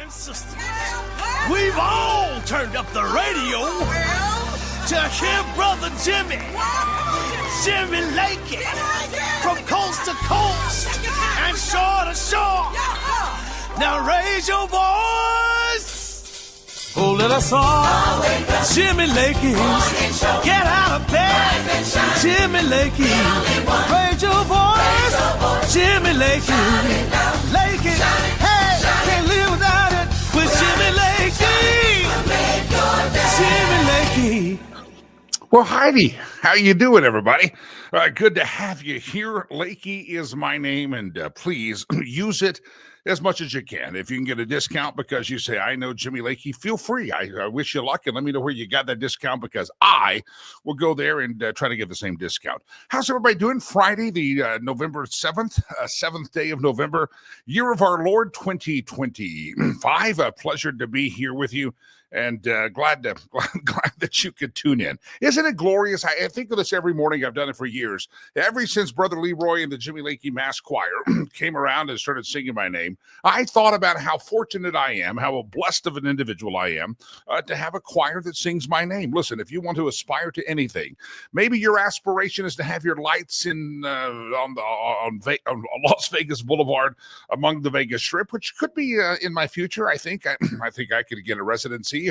and sisters, we've all turned up the radio to hear Brother Jimmy Lakey, from coast to coast and shore to shore. Now raise your voice, oh, let us all, Jimmy Lakey, get out of bed, Jimmy Lakey, raise your voice, Jimmy Lakey, Lakey, hey, can't live without it with Jimmy Lakey, Jimmy Lakey. Well, Heidi, how you doing, everybody? Good to have you here. Lakey is my name, and please use it as much as you can. If you can get a discount because you say, I know Jimmy Lakey, feel free. I wish you luck, and let me know where you got that discount because I will go there and try to get the same discount. How's everybody doing? Friday, the November 7th, 7th day of November, year of our Lord 2025. A pleasure to be here with you. And glad that you could tune in. Isn't it glorious? I think of this every morning. I've done it for years. Ever since Brother Leroy and the Jimmy Lakey Mass Choir came around and started singing my name, I thought about how fortunate I am, how blessed of an individual I am to have a choir that sings my name. Listen, if you want to aspire to anything, maybe your aspiration is to have your lights in on Las Vegas Boulevard among the Vegas Strip, which could be in my future. I think I could get a residency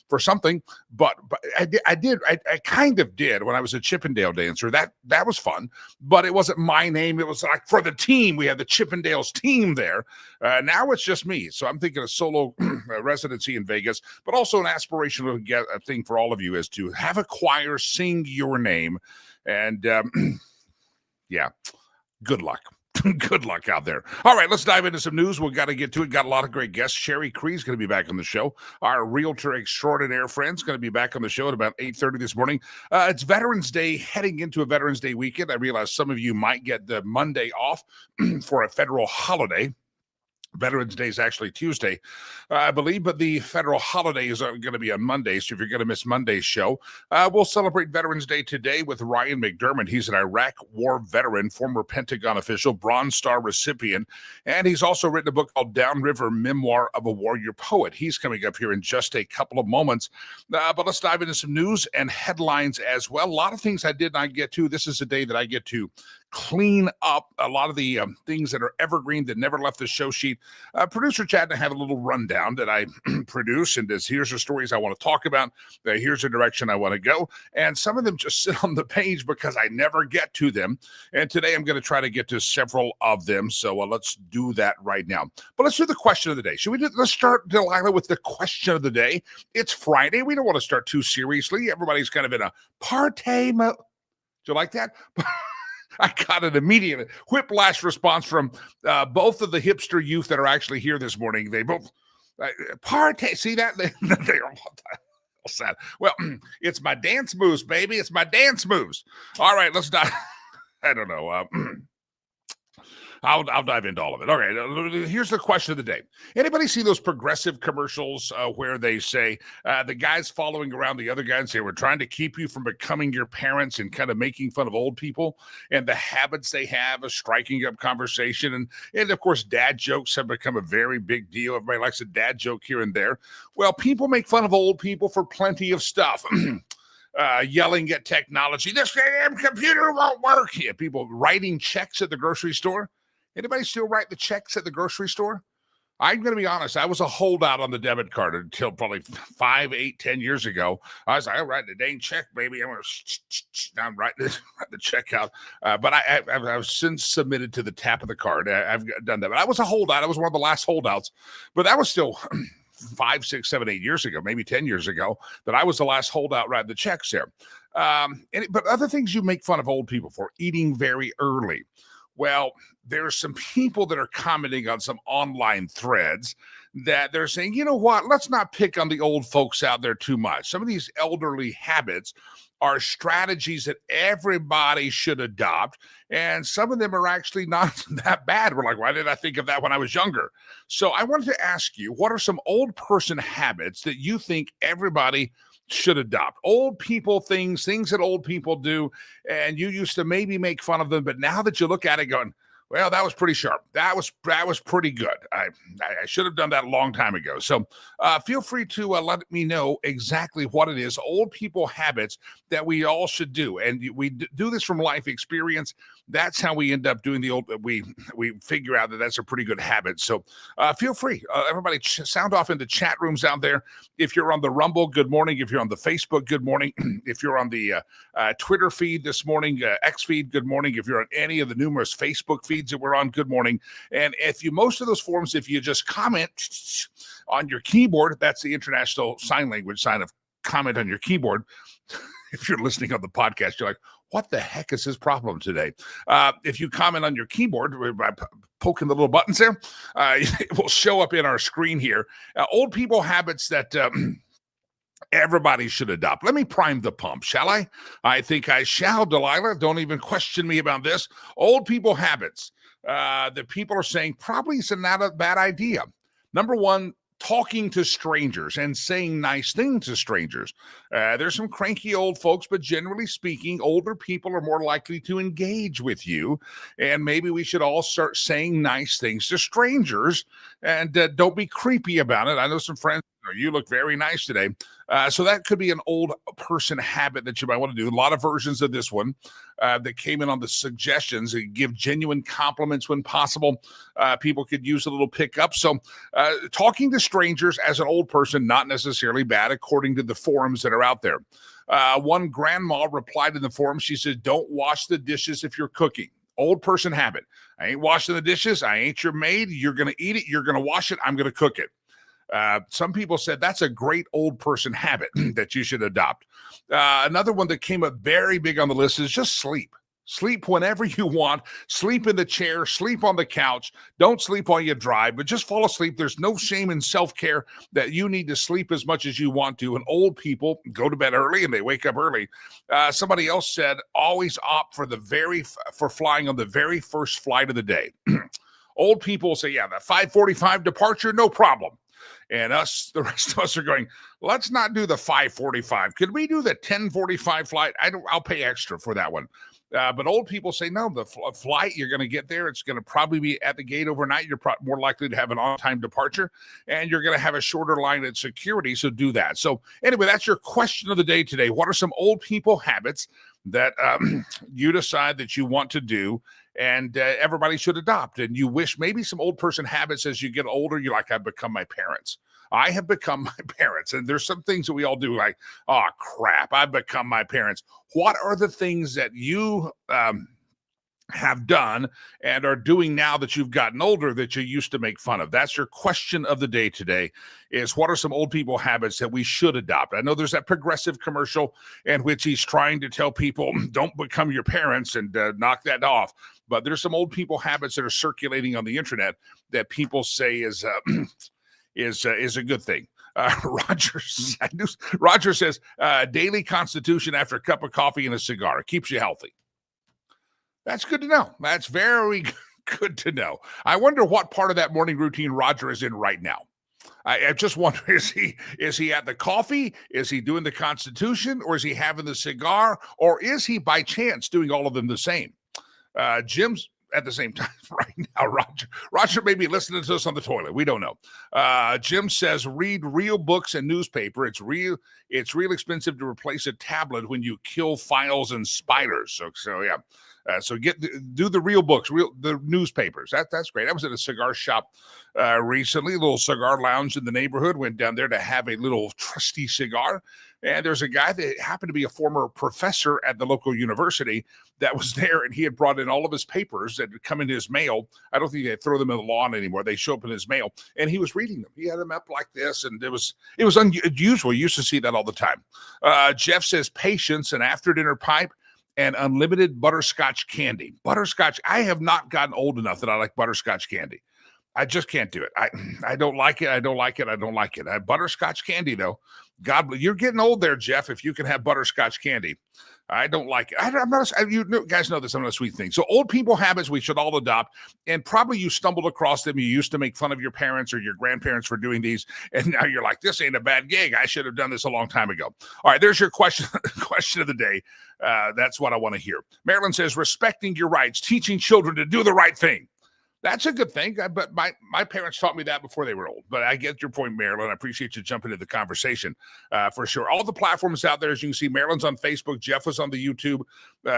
for something, but I kind of did when I was a Chippendale dancer. That was fun, but it wasn't my name. It was like for the team. We had the Chippendales team there. Now it's just me. So I'm thinking a solo residency in Vegas, but also an aspirational thing for all of you is to have a choir sing your name. And yeah, good luck. Good luck out there. All right, let's dive into some news. We've got to get to it. Got a lot of great guests. Sherry Cree's going to be back on the show. Our realtor extraordinaire friend's going to be back on the show at about 8:30 this morning. It's Veterans Day, heading into a Veterans Day weekend. I realize some of you might get the Monday off for a federal holiday. Veterans Day is actually Tuesday, I believe, but the federal holiday is going to be on Monday, so if you're going to miss Monday's show, we'll celebrate Veterans Day today with Ryan McDermott. He's an Iraq War veteran, former Pentagon official, Bronze Star recipient, and he's also written a book called Downriver Memoir of a Warrior Poet. He's coming up here in just a couple of moments, but let's dive into some news and headlines as well. A lot of things I did not get to. This is a day that I get to clean up a lot of the things that are evergreen that never left the show sheet. Producer Chad and I have a little rundown that I produce, and here's the stories I want to talk about. Here's the direction I want to go, and some of them just sit on the page because I never get to them. And today I'm going to try to get to several of them, so let's do that right now. But let's do the question of the day. Let's start, Delilah, with the question of the day. It's Friday. We don't want to start too seriously. Everybody's kind of in a party mode. Do you like that? I got an immediate whiplash response from both of the hipster youth that are actually here this morning. They both party. See that? They're all sad. Well, it's my dance moves, baby. It's my dance moves. All right, let's dive. I don't know. I'll dive into all of it. Okay, here's the question of the day. Anybody see those progressive commercials where they say the guy's following around the other guy and say, we're trying to keep you from becoming your parents, and kind of making fun of old people and the habits they have of striking up conversation. And of course, dad jokes have become a very big deal. Everybody likes a dad joke here and there. Well, people make fun of old people for plenty of stuff. Yelling at technology. This damn computer won't work. Yeah, people writing checks at the grocery store. Anybody still write the checks at the grocery store? I'm going to be honest. I was a holdout on the debit card until probably 5, 8, 10 years ago. I was like, I'll write the dang check, baby. I'm going to write the check out. But I've since submitted to the tap of the card. I've done that. But I was a holdout. I was one of the last holdouts. But that was still 5, 6, 7, 8 years ago, maybe 10 years ago, that I was the last holdout writing the checks there. But other things you make fun of old people for, eating very early. Well, there's some people that are commenting on some online threads that they're saying, you know what, let's not pick on the old folks out there too much. Some of these elderly habits are strategies that everybody should adopt, and some of them are actually not that bad. We're like, why did I think of that when I was younger? So I wanted to ask you, what are some old person habits that you think everybody should adopt? Old people things that old people do, and you used to maybe make fun of them, but now that you look at it going, Well, that was pretty sharp. That was pretty good. I should have done that a long time ago. So feel free to let me know exactly what it is. Old people habits that we all should do, and we do this from life experience. That's how we end up doing the old. We figure out that that's a pretty good habit. So feel free, everybody, sound off in the chat rooms out there. If you're on the Rumble, good morning. If you're on the Facebook, good morning. If you're on the Twitter feed this morning, X feed, good morning. If you're on any of the numerous Facebook feeds that we're on, good morning. And if you, most of those forums, if you just comment on your keyboard, that's the international sign language sign of comment on your keyboard. If you're listening on the podcast, you're like, what the heck is his problem today? If you comment on your keyboard by poking the little buttons there, it will show up in our screen here. Old people habits that everybody should adopt. Let me prime the pump, shall I? I think I shall, Delilah. Don't even question me about this. Old people habits that people are saying probably is not a bad idea. Number one, talking to strangers and saying nice things to strangers. There's some cranky old folks, but generally speaking, older people are more likely to engage with you. And maybe we should all start saying nice things to strangers and don't be creepy about it. I know some friends, you look very nice today. So that could be an old person habit that you might want to do. A lot of versions of this one that came in on the suggestions. Give genuine compliments when possible. People could use a little pickup. So talking to strangers as an old person, not necessarily bad, according to the forums that are out there. One grandma replied in the forum. She said, don't wash the dishes if you're cooking. Old person habit. I ain't washing the dishes. I ain't your maid. You're going to eat it. You're going to wash it. I'm going to cook it. Some people said that's a great old person habit that you should adopt. Another one that came up very big on the list is just sleep. Sleep whenever you want. Sleep in the chair. Sleep on the couch. Don't sleep while you drive, but just fall asleep. There's no shame in self-care that you need to sleep as much as you want to. And old people go to bed early and they wake up early. Somebody else said always opt for flying on the very first flight of the day. Old people say, yeah, that 5:45 departure, no problem. And the rest of us are going, let's not do the 5:45. Could we do the 10:45 flight? I'll pay extra for that one. But old people say, no, the flight, you're going to get there. It's going to probably be at the gate overnight. You're more likely to have an on-time departure, and you're going to have a shorter line at security. So do that. So anyway, that's your question of the day today. What are some old people habits that you decide that you want to do and everybody should adopt? And you wish maybe some old person habits as you get older, you're like, I've become my parents. I have become my parents. And there's some things that we all do like, oh, crap, I've become my parents. What are the things that you have done and are doing now that you've gotten older that you used to make fun of? That's your question of the day today, is what are some old people habits that we should adopt? I know there's that Progressive commercial in which he's trying to tell people, don't become your parents and knock that off. But there's some old people habits that are circulating on the internet that people say is a good thing. Roger says, daily constitution after a cup of coffee and a cigar. It keeps you healthy. That's good to know. That's very good to know. I wonder what part of that morning routine Roger is in right now. I just wonder, is he at the coffee? Is he doing the constitution? Or is he having the cigar? Or is he by chance doing all of them the same? Jim's at the same time right now. Roger may be listening to us on the toilet. We don't know. Jim says, read real books and newspaper. It's real expensive to replace a tablet when you kill files and spiders. So yeah. So do the real books, the newspapers. That's great. I was at a cigar shop recently, a little cigar lounge in the neighborhood. Went down there to have a little trusty cigar. And there's a guy that happened to be a former professor at the local university that was there, and he had brought in all of his papers that had come in his mail. I don't think they throw them in the lawn anymore. They show up in his mail, and he was reading them. He had them up like this, and it was unusual. You used to see that all the time. Jeff says patience and after dinner pipe and unlimited butterscotch candy. Butterscotch, I have not gotten old enough that I like butterscotch candy. I just can't do it. I don't like it. I don't like it. Butterscotch candy, though. God, you're getting old there, Jeff, if you can have butterscotch candy. I don't like it. I'm not. You guys know this. I'm not a sweet thing. So old people habits we should all adopt, and probably you stumbled across them. You used to make fun of your parents or your grandparents for doing these, and now you're like, this ain't a bad gig. I should have done this a long time ago. All right, there's your question. Question of the day. That's what I want to hear. Marilyn says, respecting your rights, teaching children to do the right thing. That's a good thing, but my parents taught me that before they were old. But I get your point, Marilyn. I appreciate you jumping into the conversation for sure. All the platforms out there, as you can see, Marilyn's on Facebook, Jeff was on the YouTube,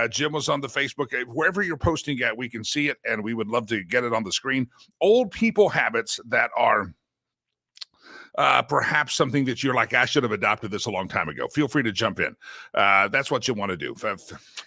Jim was on the Facebook. Wherever you're posting at, we can see it, and we would love to get it on the screen. Old people habits that are perhaps something that you're like, I should have adopted this a long time ago. Feel free to jump in. That's what you want to do.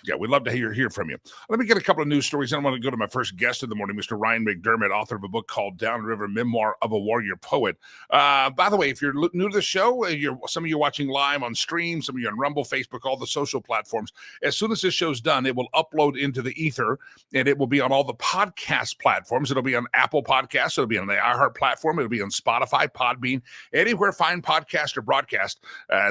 Yeah, we'd love to hear from you. Let me get a couple of news stories. I want to go to my first guest of the morning, Mr. Ryan McDermott, author of a book called Downriver Memoir of a Warrior Poet. By the way, if you're new to the show, some of you are watching live on stream, some of you on Rumble, Facebook, all the social platforms. As soon as this show's done, it will upload into the ether, and it will be on all the podcast platforms. It'll be on Apple Podcasts. It'll be on the iHeart platform. It'll be on Spotify, Podbean, anywhere fine podcast or broadcast,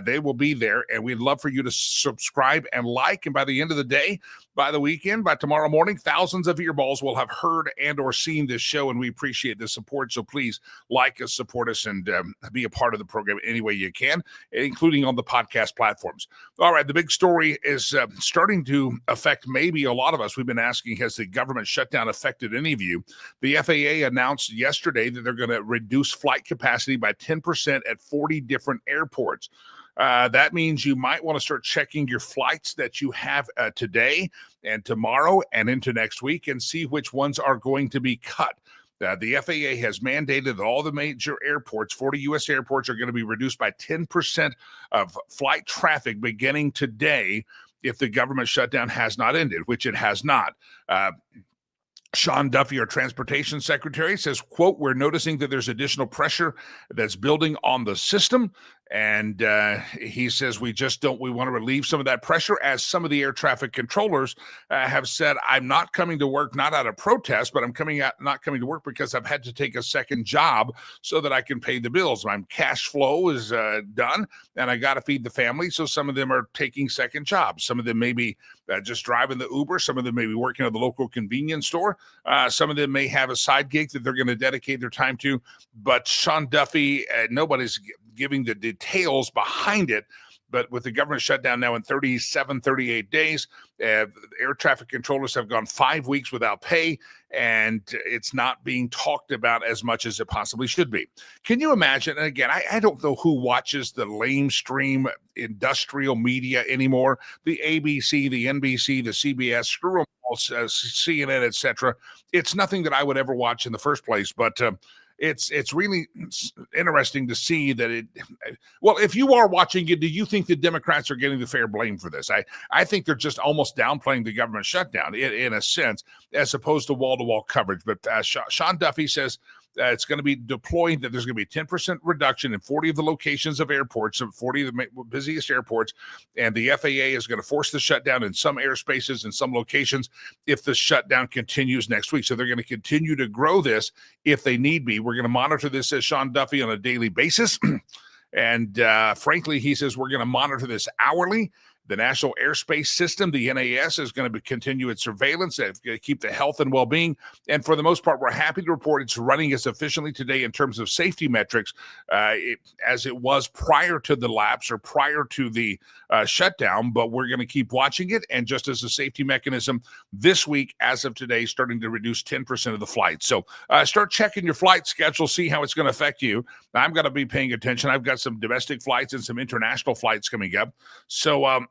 they will be there, and we'd love for you to subscribe and like. And by the end of the day, by the weekend, by tomorrow morning, thousands of earballs will have heard and or seen this show, and we appreciate the support. So please like us, support us, and be a part of the program any way you can, including on the podcast platforms. All right, the big story is starting to affect maybe a lot of us. We've been asking, has the government shutdown affected any of you? The FAA announced yesterday that they're going to reduce flight capacity by 10% at 40 different airports. That means you might want to start checking your flights that you have today and tomorrow and into next week and see which ones are going to be cut. The FAA has mandated that all the major airports, 40 U.S. airports, are going to be reduced by 10% of flight traffic beginning today if the government shutdown has not ended, which it has not. Sean Duffy, our transportation secretary, says, quote, we're noticing that there's additional pressure that's building on the system. And he says, we want to relieve some of that pressure, as some of the air traffic controllers have said, I'm not coming to work, not out of protest, but I'm not coming to work because I've had to take a second job so that I can pay the bills. My cash flow is done, and I got to feed the family. So some of them are taking second jobs. Some of them may be just driving the Uber. Some of them may be working at the local convenience store. Some of them may have a side gig that they're going to dedicate their time to. But Sean Duffy, nobody's giving the details behind it. But with the government shutdown now in 38 days, air traffic controllers have gone 5 weeks without pay, and it's not being talked about as much as it possibly should be. Can you imagine? And again, I don't know who watches the lamestream industrial media anymore. The ABC, the NBC, the CBS, screw them all, CNN, etc. It's nothing that I would ever watch in the first place, but it's really interesting to see that well, if you are watching it, do you think the Democrats are getting the fair blame for this? I think they're just almost downplaying the government shutdown in a sense, as opposed to wall-to-wall coverage. But Sean Duffy says it's going to be deployed, that there's going to be a 10% reduction in 40 of the locations of airports, 40 of the busiest airports, and the FAA is going to force the shutdown in some airspaces and some locations if the shutdown continues next week. So they're going to continue to grow this if they need be. We're going to monitor this, says Sean Duffy, on a daily basis. And frankly, he says we're going to monitor this hourly. The National Airspace System, the NAS, is going to continue its surveillance and keep the health and well-being. And for the most part, we're happy to report it's running as efficiently today in terms of safety metrics as it was prior to the lapse or prior to the shutdown. But we're going to keep watching it. And just as a safety mechanism, this week, as of today, starting to reduce 10% of the flights. So start checking your flight schedule, see how it's going to affect you. I'm going to be paying attention. I've got some domestic flights and some international flights coming up. So,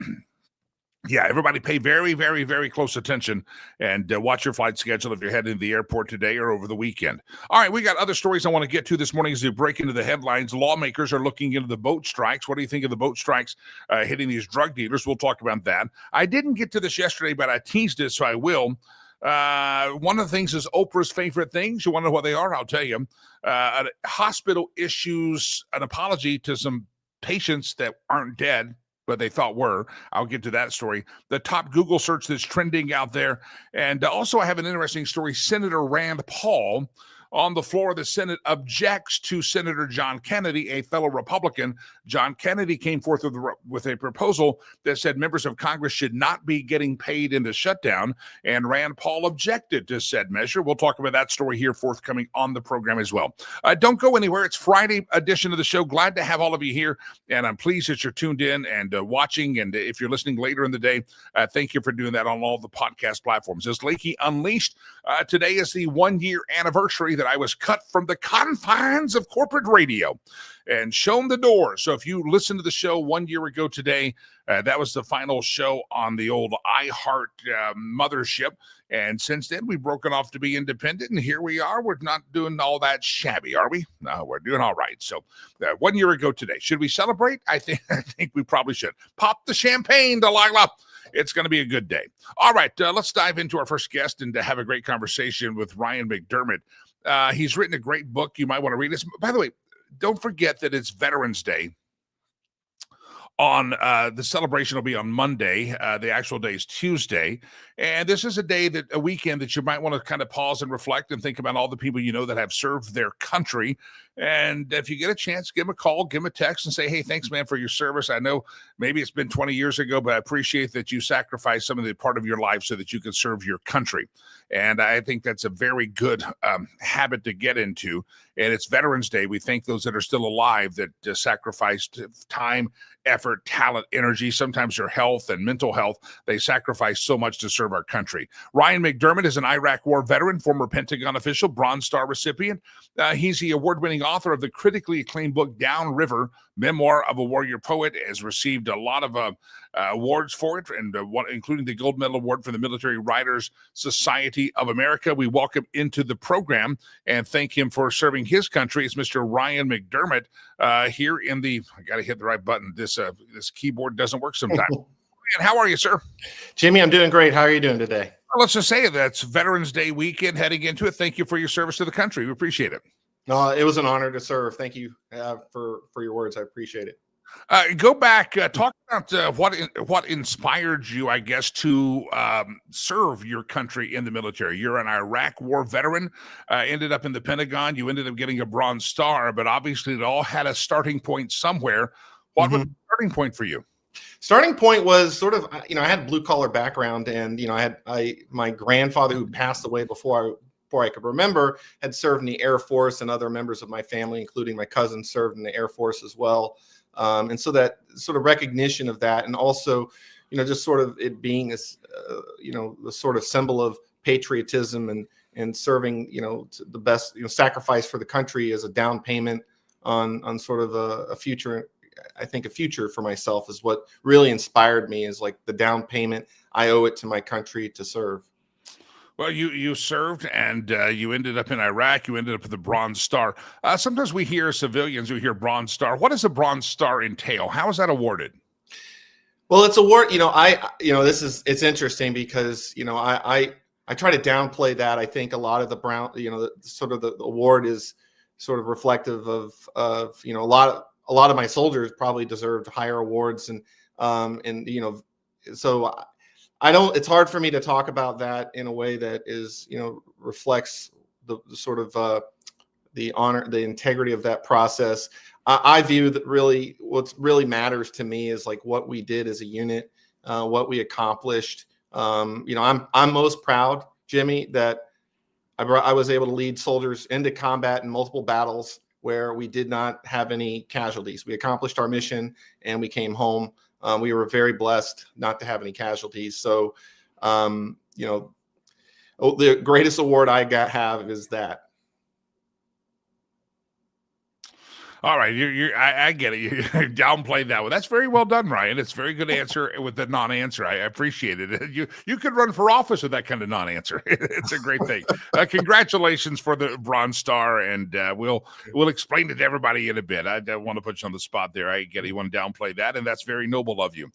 yeah, everybody pay very, very, very close attention and watch your flight schedule if you're heading to the airport today or over the weekend. All right, we got other stories I want to get to this morning as we break into the headlines. Lawmakers are looking into the boat strikes. What do you think of the boat strikes hitting these drug dealers? We'll talk about that. I didn't get to this yesterday, but I teased it, so I will. One of the things is Oprah's favorite things. You want to know what they are? I'll tell you. Hospital issues an apology to some patients that aren't dead, but they thought were. I'll get to that story. The top Google search that's trending out there. And also I have an interesting story. Senator Rand Paul on the floor of the Senate objects to Senator John Kennedy, a fellow Republican. John Kennedy came forth with a proposal that said members of Congress should not be getting paid in the shutdown, and Rand Paul objected to said measure. We'll talk about that story here forthcoming on the program as well. Don't go anywhere. It's Friday edition of the show. Glad to have all of you here, and I'm pleased that you're tuned in and watching, and if you're listening later in the day, thank you for doing that on all the podcast platforms. As Lakey Unleashed, today is the 1-year anniversary that I was cut from the confines of corporate radio and shown the door. So if you listened to the show 1 year ago today, that was the final show on the old iHeart mothership. And since then, we've broken off to be independent, and here we are. We're not doing all that shabby, are we? No, we're doing all right. So 1 year ago today, should we celebrate? I think we probably should. Pop the champagne, Delilah. It's going to be a good day. All right, let's dive into our first guest and have a great conversation with Ryan McDermott. He's written a great book. You might want to read this. By the way, don't forget that it's Veterans Day. On the celebration will be on Monday. The actual day is Tuesday. And this is a weekend that you might want to kind of pause and reflect and think about all the people you know that have served their country. And if you get a chance, give them a call, give them a text and say, hey, thanks, man, for your service. I know maybe it's been 20 years ago, but I appreciate that you sacrificed some of the part of your life so that you could serve your country. And I think that's a very good habit to get into. And it's Veterans Day. We thank those that are still alive that sacrificed time, effort, talent, energy, sometimes their health and mental health. They sacrifice so much to serve our country. Ryan McDermott is an Iraq War veteran, former Pentagon official, Bronze Star recipient. He's the award-winning author of the critically acclaimed book Downriver, Memoir of a Warrior Poet, has received a lot of awards for it, and including the Gold Medal Award for the Military Writers Society of America. We welcome into the program and thank him for serving his country. It's Mr. Ryan McDermott here in the, I got to hit the right button. This keyboard doesn't work sometimes. Ryan, how are you, sir? Jimmy, I'm doing great. How are you doing today? Well, let's just say that's Veterans Day weekend heading into it. Thank you for your service to the country. We appreciate it. No, it was an honor to serve. Thank you for your words. I appreciate it. Go back, talk about what inspired you, I guess, to serve your country in the military. You're an Iraq War veteran, ended up in the Pentagon. You ended up getting a Bronze Star, but obviously it all had a starting point somewhere. What was the starting point for you? Starting point was sort of, I had a blue collar background, and my grandfather, who passed away before I could remember, had served in the Air Force, and other members of my family, including my cousin, served in the Air Force as well. And so that sort of recognition of that, and also, just sort of it being this, the sort of symbol of patriotism and serving, the best, sacrifice for the country as a down payment on sort of a future. I think a future for myself is what really inspired me, is like the down payment. I owe it to my country to serve. Well, you served, and you ended up in Iraq. You ended up with the Bronze Star. Sometimes we hear civilians who hear Bronze Star. What does a Bronze Star entail? How is that awarded? Well, it's award. It's interesting because I try to downplay that. I think a lot of the award is sort of reflective of a lot of my soldiers probably deserved higher awards, and so. It's hard for me to talk about that in a way that is, reflects the sort of the honor, the integrity of that process. I view that really what really matters to me is like what we did as a unit, what we accomplished. I'm most proud, Jimmy, that I was able to lead soldiers into combat in multiple battles where we did not have any casualties. We accomplished our mission and we came home. We were very blessed not to have any casualties. So, the greatest award I have is that. All right, I get it. You downplayed that one. That's very well done, Ryan. It's a very good answer with the non-answer. I appreciate it. You could run for office with that kind of non-answer. It's a great thing. Congratulations for the Bronze Star, and we'll explain it to everybody in a bit. I don't want to put you on the spot there. I get it. You want to downplay that, and that's very noble of you.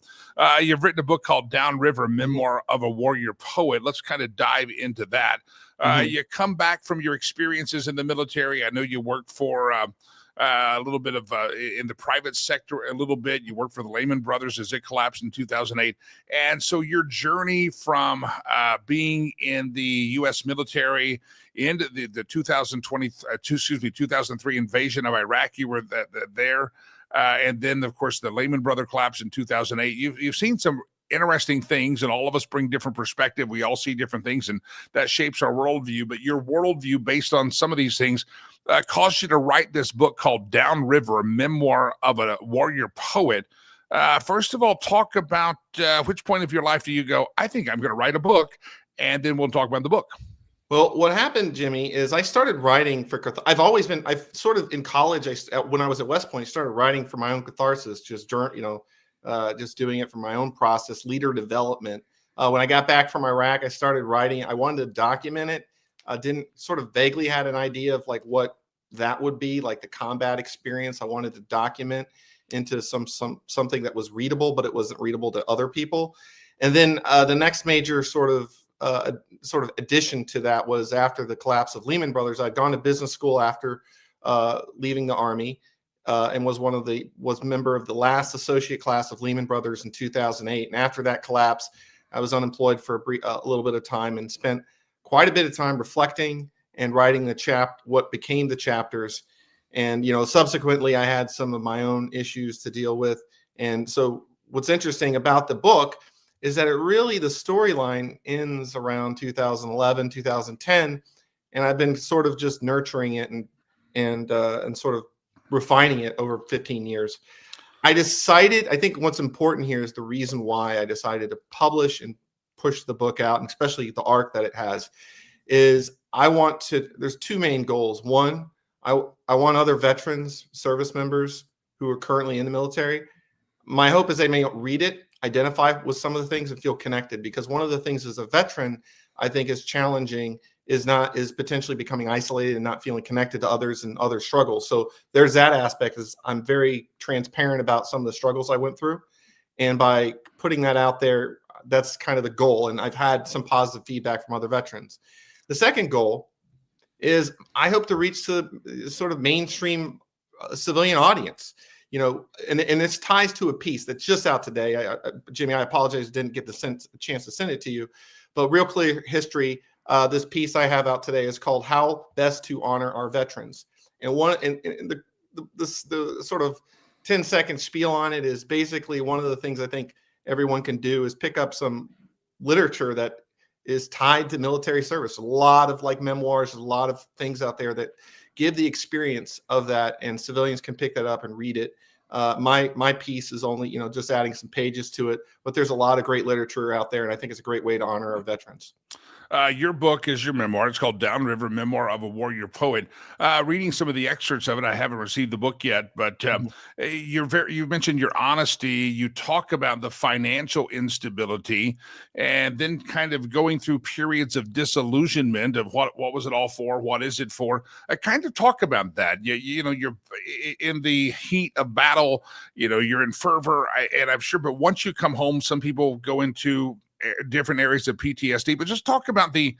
You've written a book called Downriver, Memoir of a Warrior Poet. Let's kind of dive into that. You come back from your experiences in the military. I know you worked for a little bit of in the private sector a little bit. You worked for the Lehman Brothers as it collapsed in 2008. And so your journey from being in the U.S. military into the 2003 invasion of Iraq, you were there. And then, of course, the Lehman Brothers collapse in 2008. You've seen some interesting things, and all of us bring different perspective. We all see different things, and that shapes our worldview. But your worldview, based on some of these things, caused you to write this book called Downriver, a memoir of a warrior poet. First of all, talk about which point of your life do you go, I think I'm going to write a book, and then we'll talk about the book. Well, what happened, Jimmy, is I started writing for I've sort of in college, when I was at West Point, I started writing for my own catharsis, just doing it for my own process, leader development. When I got back from Iraq, I started writing. I wanted to document it. I didn't sort of vaguely had an idea of like what that would be, like the combat experience. I wanted to document into something that was readable, but it wasn't readable to other people. And then the next major sort of addition to that was after the collapse of Lehman Brothers. I'd gone to business school after leaving the Army, and was member of the last associate class of Lehman Brothers in 2008. And after that collapse, I was unemployed for a little bit of time and spent quite a bit of time reflecting and writing what became the chapters. And, subsequently I had some of my own issues to deal with. And so what's interesting about the book is that the storyline ends around 2011, 2010. And I've been sort of just nurturing it and sort of refining it over 15 years. I think what's important here is the reason why I decided to publish and push the book out, and especially the arc that it has, is there's two main goals. One, I want other veterans, service members who are currently in the military. My hope is they may read it, identify with some of the things and feel connected, because one of the things as a veteran I think is challenging is potentially becoming isolated and not feeling connected to others and other struggles. So there's that aspect. Is I'm very transparent about some of the struggles I went through. And by putting that out there, that's kind of the goal. And I've had some positive feedback from other veterans. The second goal is I hope to reach the sort of mainstream civilian audience, and this ties to a piece that's just out today. Jimmy, I apologize, didn't get the chance to send it to you, but Real Clear History, this piece I have out today is called "How Best to Honor Our Veterans." And the sort of 10-second spiel on it is basically one of the things I think everyone can do is pick up some literature that is tied to military service. A lot of like memoirs, a lot of things out there that give the experience of that, and civilians can pick that up and read it. My piece is only, just adding some pages to it, but there's a lot of great literature out there, and I think it's a great way to honor our veterans. Your book is your memoir. It's called Downriver, Memoir of a Warrior Poet. Reading some of the excerpts of it, I haven't received the book yet, but you mentioned your honesty. You talk about the financial instability, and then kind of going through periods of disillusionment of what was it all for? What is it for? I kind of talk about that. You're in the heat of battle. You're in fervor, and I'm sure. But once you come home, some people go into different areas of PTSD, but just talk about the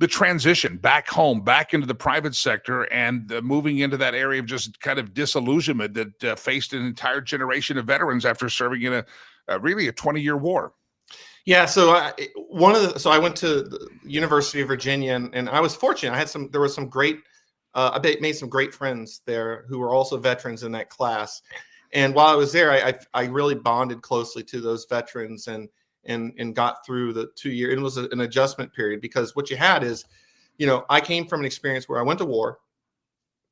transition back home, back into the private sector, and moving into that area of just kind of disillusionment that faced an entire generation of veterans after serving in really a 20-year war. Yeah. So I went to the University of Virginia, and I was fortunate. I made some great friends there who were also veterans in that class. And while I was there, I really bonded closely to those veterans and got through the 2 year. It was an adjustment period, because what you had is, I came from an experience where I went to war.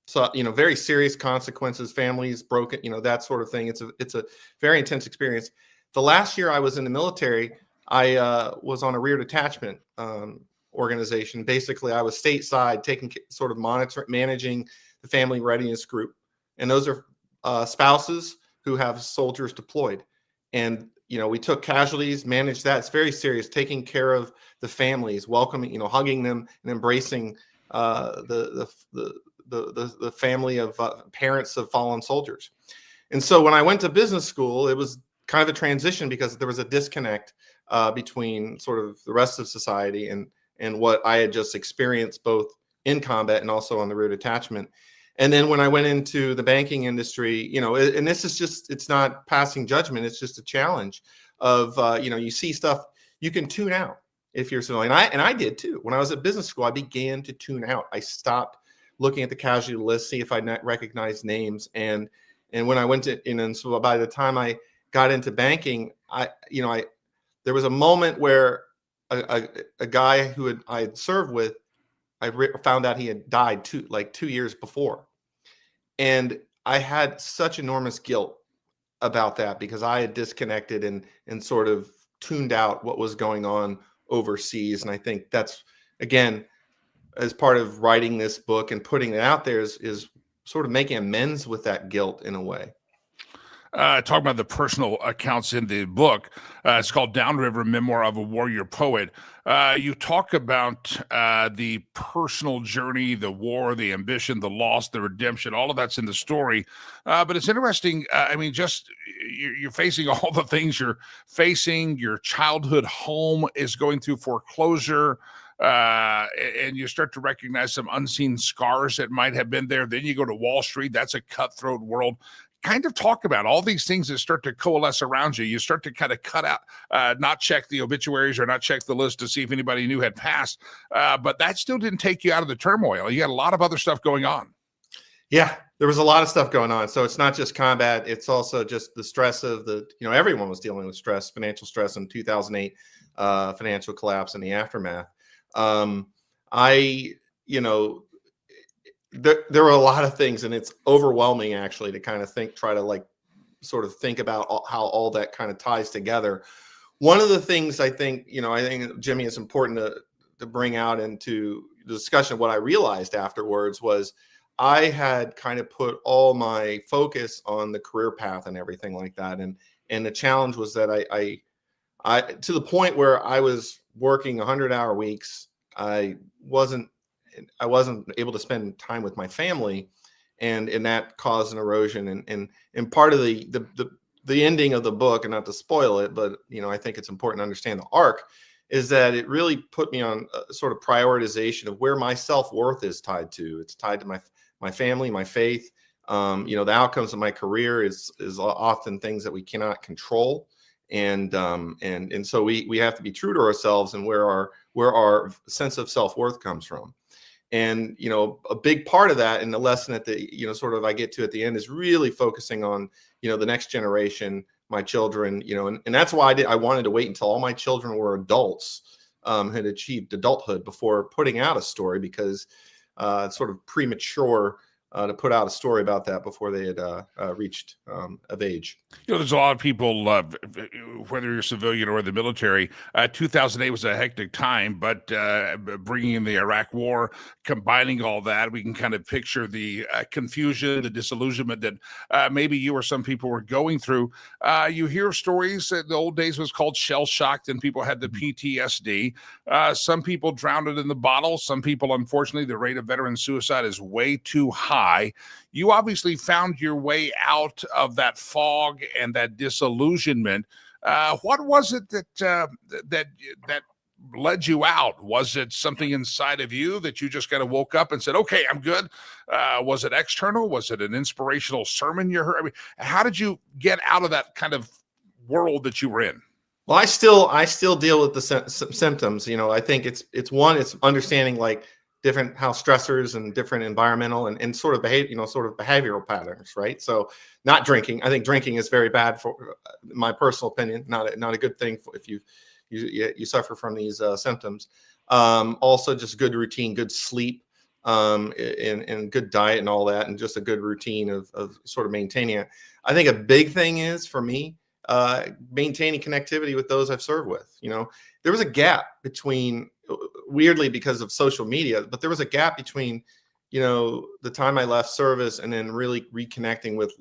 So, very serious consequences, families broken, that sort of thing. It's a very intense experience. The last year I was in the military, I was on a rear detachment organization. Basically, I was stateside, managing the family readiness group. And those are spouses who have soldiers deployed. And we took casualties, managed that. It's very serious, taking care of the families, welcoming, hugging them and embracing the family of parents of fallen soldiers. And so when I went to business school, it was kind of a transition, because there was a disconnect between sort of the rest of society and what I had just experienced, both in combat and also on the rear detachment. And then when I went into the banking industry, and this is just, it's not passing judgment. It's just a challenge of, you see stuff you can tune out if you're civilian. And I did too. When I was at business school, I began to tune out. I stopped looking at the casualty list, see if I recognized names. And when I went to, and so by the time I got into banking, there was a moment where a guy who I had served with, I found out he had died 2 years before. And I had such enormous guilt about that because I had disconnected and sort of tuned out what was going on overseas. And I think that's, again, as part of writing this book and putting it out there is sort of making amends with that guilt in a way. Talking about the personal accounts in the book, it's called Downriver, Memoir of a Warrior Poet. You talk about the personal journey, the war, the ambition, the loss, the redemption, all of that's in the story. But it's interesting. Just you're facing all the things you're facing. Your childhood home is going through foreclosure. And you start to recognize some unseen scars that might have been there. Then you go to Wall Street. That's a cutthroat world. Kind of talk about all these things that start to coalesce around you. You start to kind of cut out, not check the obituaries or not check the list to see if anybody new had passed. But that still didn't take you out of the turmoil. You had a lot of other stuff going on. Yeah, there was a lot of stuff going on. So it's not just combat. It's also just the stress of everyone was dealing with stress, financial stress in 2008, financial collapse and the aftermath. There were a lot of things, and it's overwhelming actually to kind of try to sort of think about how all that kind of ties together. One of the things I think Jimmy, is important to bring out into the discussion of what I realized afterwards was I had kind of put all my focus on the career path and everything like that. And the challenge was that I to the point where I was working 100-hour weeks, I wasn't able to spend time with my family, and that caused an erosion. And part of the ending of the book, and not to spoil it, but I think it's important to understand the arc, is that it really put me on a sort of prioritization of where my self-worth is tied to. It's tied to my family, my faith. The outcomes of my career is often things that we cannot control. And so we have to be true to ourselves and where our sense of self-worth comes from. And, a big part of that, and the lesson at the, I get to at the end, is really focusing on, the next generation, my children, and that's why I wanted to wait until all my children were adults, had achieved adulthood before putting out a story, because it's sort of premature to put out a story about that before they had reached of age. There's a lot of people, whether you're civilian or the military, 2008 was a hectic time, but bringing in the Iraq War, combining all that, we can kind of picture the confusion, the disillusionment that maybe you or some people were going through. You hear stories that the old days was called shell-shocked, and people had the PTSD. Some people drowned it in the bottle. Some people, unfortunately, the rate of veteran suicide is way too high. You obviously found your way out of that fog and that disillusionment. What was it that led you out? Was it something inside of you that you just kind of woke up and said, "Okay, I'm good"? Was it external? Was it an inspirational sermon you heard? How did you get out of that kind of world that you were in? Well, I still deal with the symptoms. I think it's understanding different house stressors and different environmental and sort of behavioral patterns, right? So not drinking. I think drinking is very bad for my personal opinion, not a good thing if you suffer from these symptoms. Also just good routine, good sleep, and good diet and all that, and just a good routine of sort of maintaining it. I think a big thing is for me, maintaining connectivity with those I've served with. There was a gap between, weirdly because of social media, but there was a gap between, the time I left service and then really reconnecting with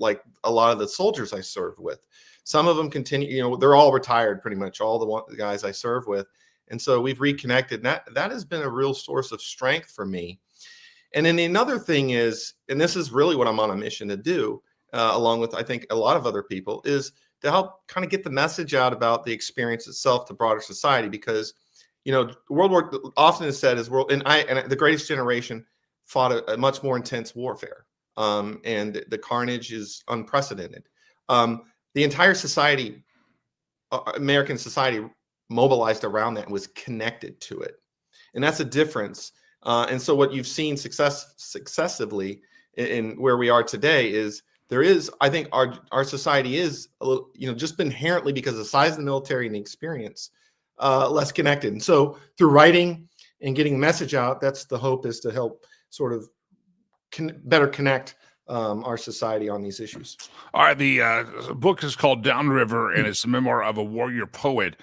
a lot of the soldiers I served with. Some of them continue, they're all retired pretty much, all the guys I served with. And so we've reconnected. And that has been a real source of strength for me. And then another thing is, and this is really what I'm on a mission to do, along with, I think, a lot of other people, is to help kind of get the message out about the experience itself to broader society. Because, World War, often is said, and the greatest generation fought a much more intense warfare. and the carnage is unprecedented. The entire society, American society, mobilized around that and was connected to it, and that's a difference. And so what you've seen successively in where we are today is there is, I think our society is a little, just inherently, because of the size of the military and the experience, less connected. And so through writing and getting the message out, that's the hope, is to help sort of better connect our society on these issues. All right, the book is called Downriver, and it's a memoir of a warrior poet.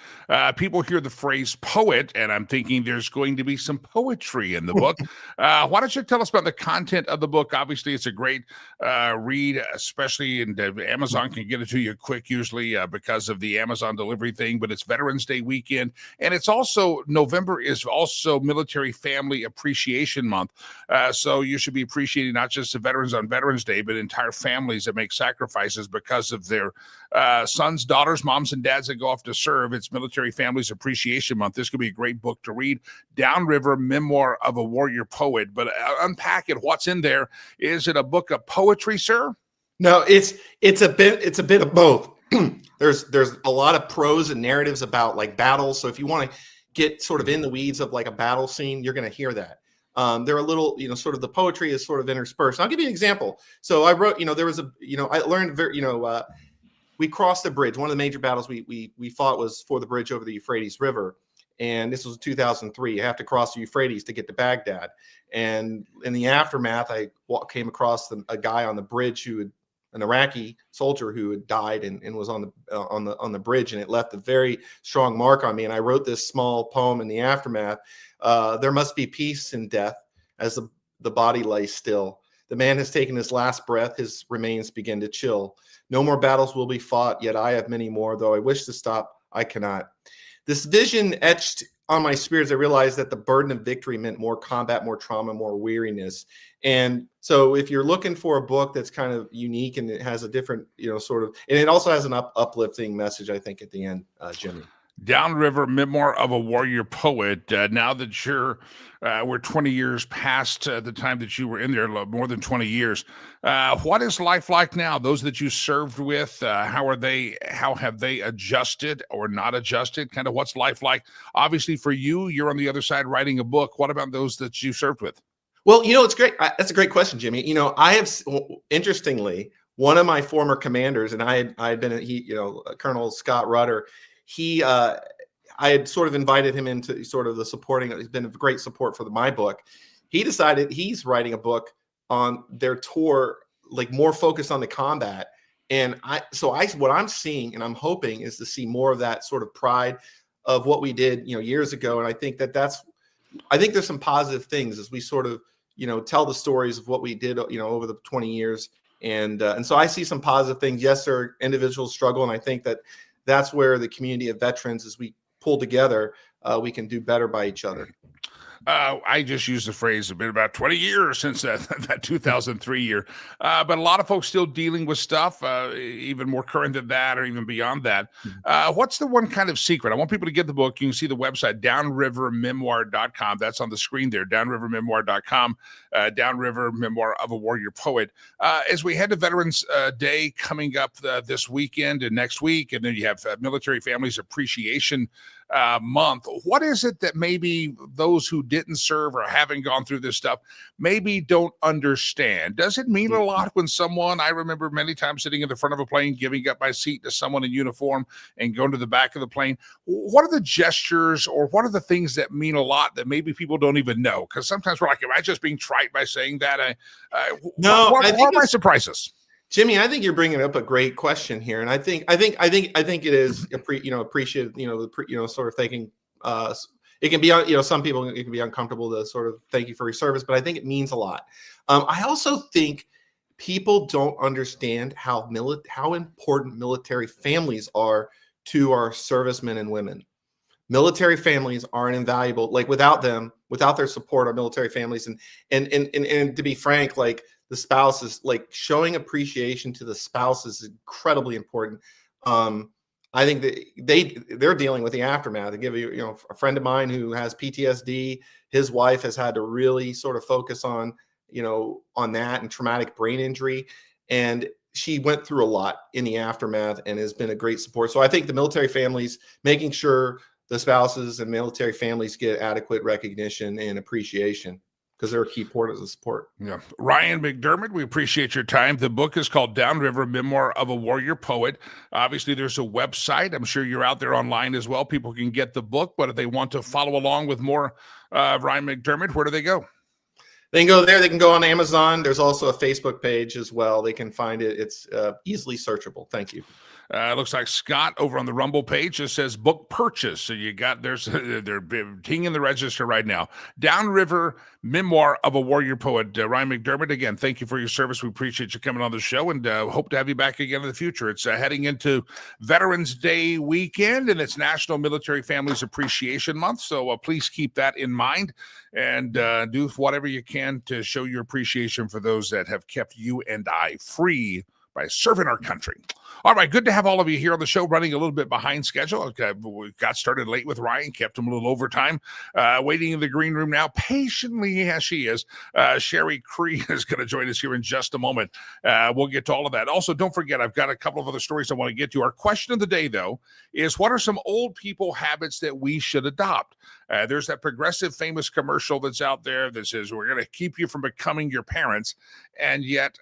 People hear the phrase poet, and I'm thinking there's going to be some poetry in the book. Why don't you tell us about the content of the book? Obviously, it's a great read, especially in Amazon can get it to you quick, usually because of the Amazon delivery thing, but it's Veterans Day weekend, and it's also, November is also Military Family Appreciation Month, so you should be appreciating not just the veterans on Veterans Day, but entire families that make sacrifices because of their sons, daughters, moms, and dads that go off to serve. It's Military Families Appreciation Month. This could be a great book to read. Downriver, Memoir of a Warrior Poet. But unpack it. What's in there? Is it a book of poetry, sir? No, it's a bit of both. There's a lot of prose and narratives about like battles. So if you want to get sort of in the weeds of like a battle scene, you're going to hear that. They're a little, sort of the poetry is sort of interspersed. I'll give you an example. So I wrote, there was I learned, we crossed the bridge. One of the major battles we fought was for the bridge over the Euphrates River. And this was 2003. You have to cross the Euphrates to get to Baghdad. And in the aftermath, I came across a guy on the bridge an Iraqi soldier who had died and was on the bridge, and it left a very strong mark on me. And I wrote this small poem in the aftermath. There must be peace in death as the body lay still. The man has taken his last breath. His remains begin to chill. No more battles will be fought, yet I have many more. Though I wish to stop, I cannot. This vision etched on my spirit as I realized that the burden of victory meant more combat, more trauma, more weariness. And so if you're looking for a book that's kind of unique and it has a different, sort of, and it also has an uplifting message, I think, at the end, Jimmy. Downriver, Memoir of a Warrior Poet. Now that we're 20 years past the time that you were in there, more than 20 years. What is life like now? Those that you served with, how have they adjusted or not adjusted? Kind of what's life like? Obviously for you, you're on the other side writing a book. What about those that you served with? Well, it's great. That's a great question, Jimmy. I have, interestingly, one of my former commanders, and I had been, Colonel Scott Rudder, I had sort of invited him into sort of the supporting. He's been a great support for my book. He decided he's writing a book on their tour, like more focused on the combat. And what I'm seeing and I'm hoping is to see more of that sort of pride of what we did, years ago. And I think I think there's some positive things as we sort of, tell the stories of what we did, over the 20 years. And so I see some positive things. Yes, there are individual struggle. And I think that's where the community of veterans, as we pull together, we can do better by each other. I just used the phrase, it's been about 20 years since that 2003 year. But a lot of folks still dealing with stuff, even more current than that or even beyond that. What's the one kind of secret? I want people to get the book. You can see the website, downrivermemoir.com. That's on the screen there, downrivermemoir.com, Downriver, Memoir of a Warrior Poet. As we head to Veterans Day coming up this weekend and next week, and then you have Military Families Appreciation Month. What is it that maybe those who didn't serve or haven't gone through this stuff maybe don't understand? Does it mean a lot when I remember many times sitting in the front of a plane, giving up my seat to someone in uniform and going to the back of the plane? What are the gestures or what are the things that mean a lot that maybe people don't even know? Because sometimes we're like, am I just being trite by saying that? What are my surprises? Jimmy, I think you're bringing up a great question here, and I think it is appreciated. Sort of thinking. It can be, some people it can be uncomfortable to sort of thank you for your service, but I think it means a lot. I also think people don't understand how important military families are to our servicemen and women. Military families are an invaluable. Like without them, without their support, our military families, and to be frank, like the spouses, like showing appreciation to the spouse is incredibly important. I think that they're dealing with the aftermath. To give you, a friend of mine who has PTSD, his wife has had to really sort of focus on on that and traumatic brain injury. And she went through a lot in the aftermath and has been a great support. So I think the military families, making sure the spouses and military families get adequate recognition and appreciation, because they're a key part of the support. Yeah. Ryan McDermott, we appreciate your time. The book is called Downriver, Memoir of a Warrior Poet. Obviously, there's a website. I'm sure you're out there online as well. People can get the book, but if they want to follow along with more Ryan McDermott, where do they go? They can go there. They can go on Amazon. There's also a Facebook page as well. They can find it. It's easily searchable. Thank you. Looks like Scott over on the Rumble page just says book purchase. So they're tinging the register right now. Downriver, Memoir of a Warrior Poet. Ryan McDermott, again, thank you for your service. We appreciate you coming on the show and hope to have you back again in the future. It's heading into Veterans Day weekend, and it's National Military Families Appreciation Month. So please keep that in mind and do whatever you can to show your appreciation for those that have kept you and I free by serving our country. All right, good to have all of you here on the show, running a little bit behind schedule. Okay, we got started late with Ryan, kept him a little overtime. Waiting in the green room now, patiently as she is, Sherry Cree is going to join us here in just a moment. We'll get to all of that. Also, don't forget, I've got a couple of other stories I want to get to. Our question of the day, though, is what are some old people habits that we should adopt? There's that Progressive famous commercial that's out there that says, we're going to keep you from becoming your parents. And yet,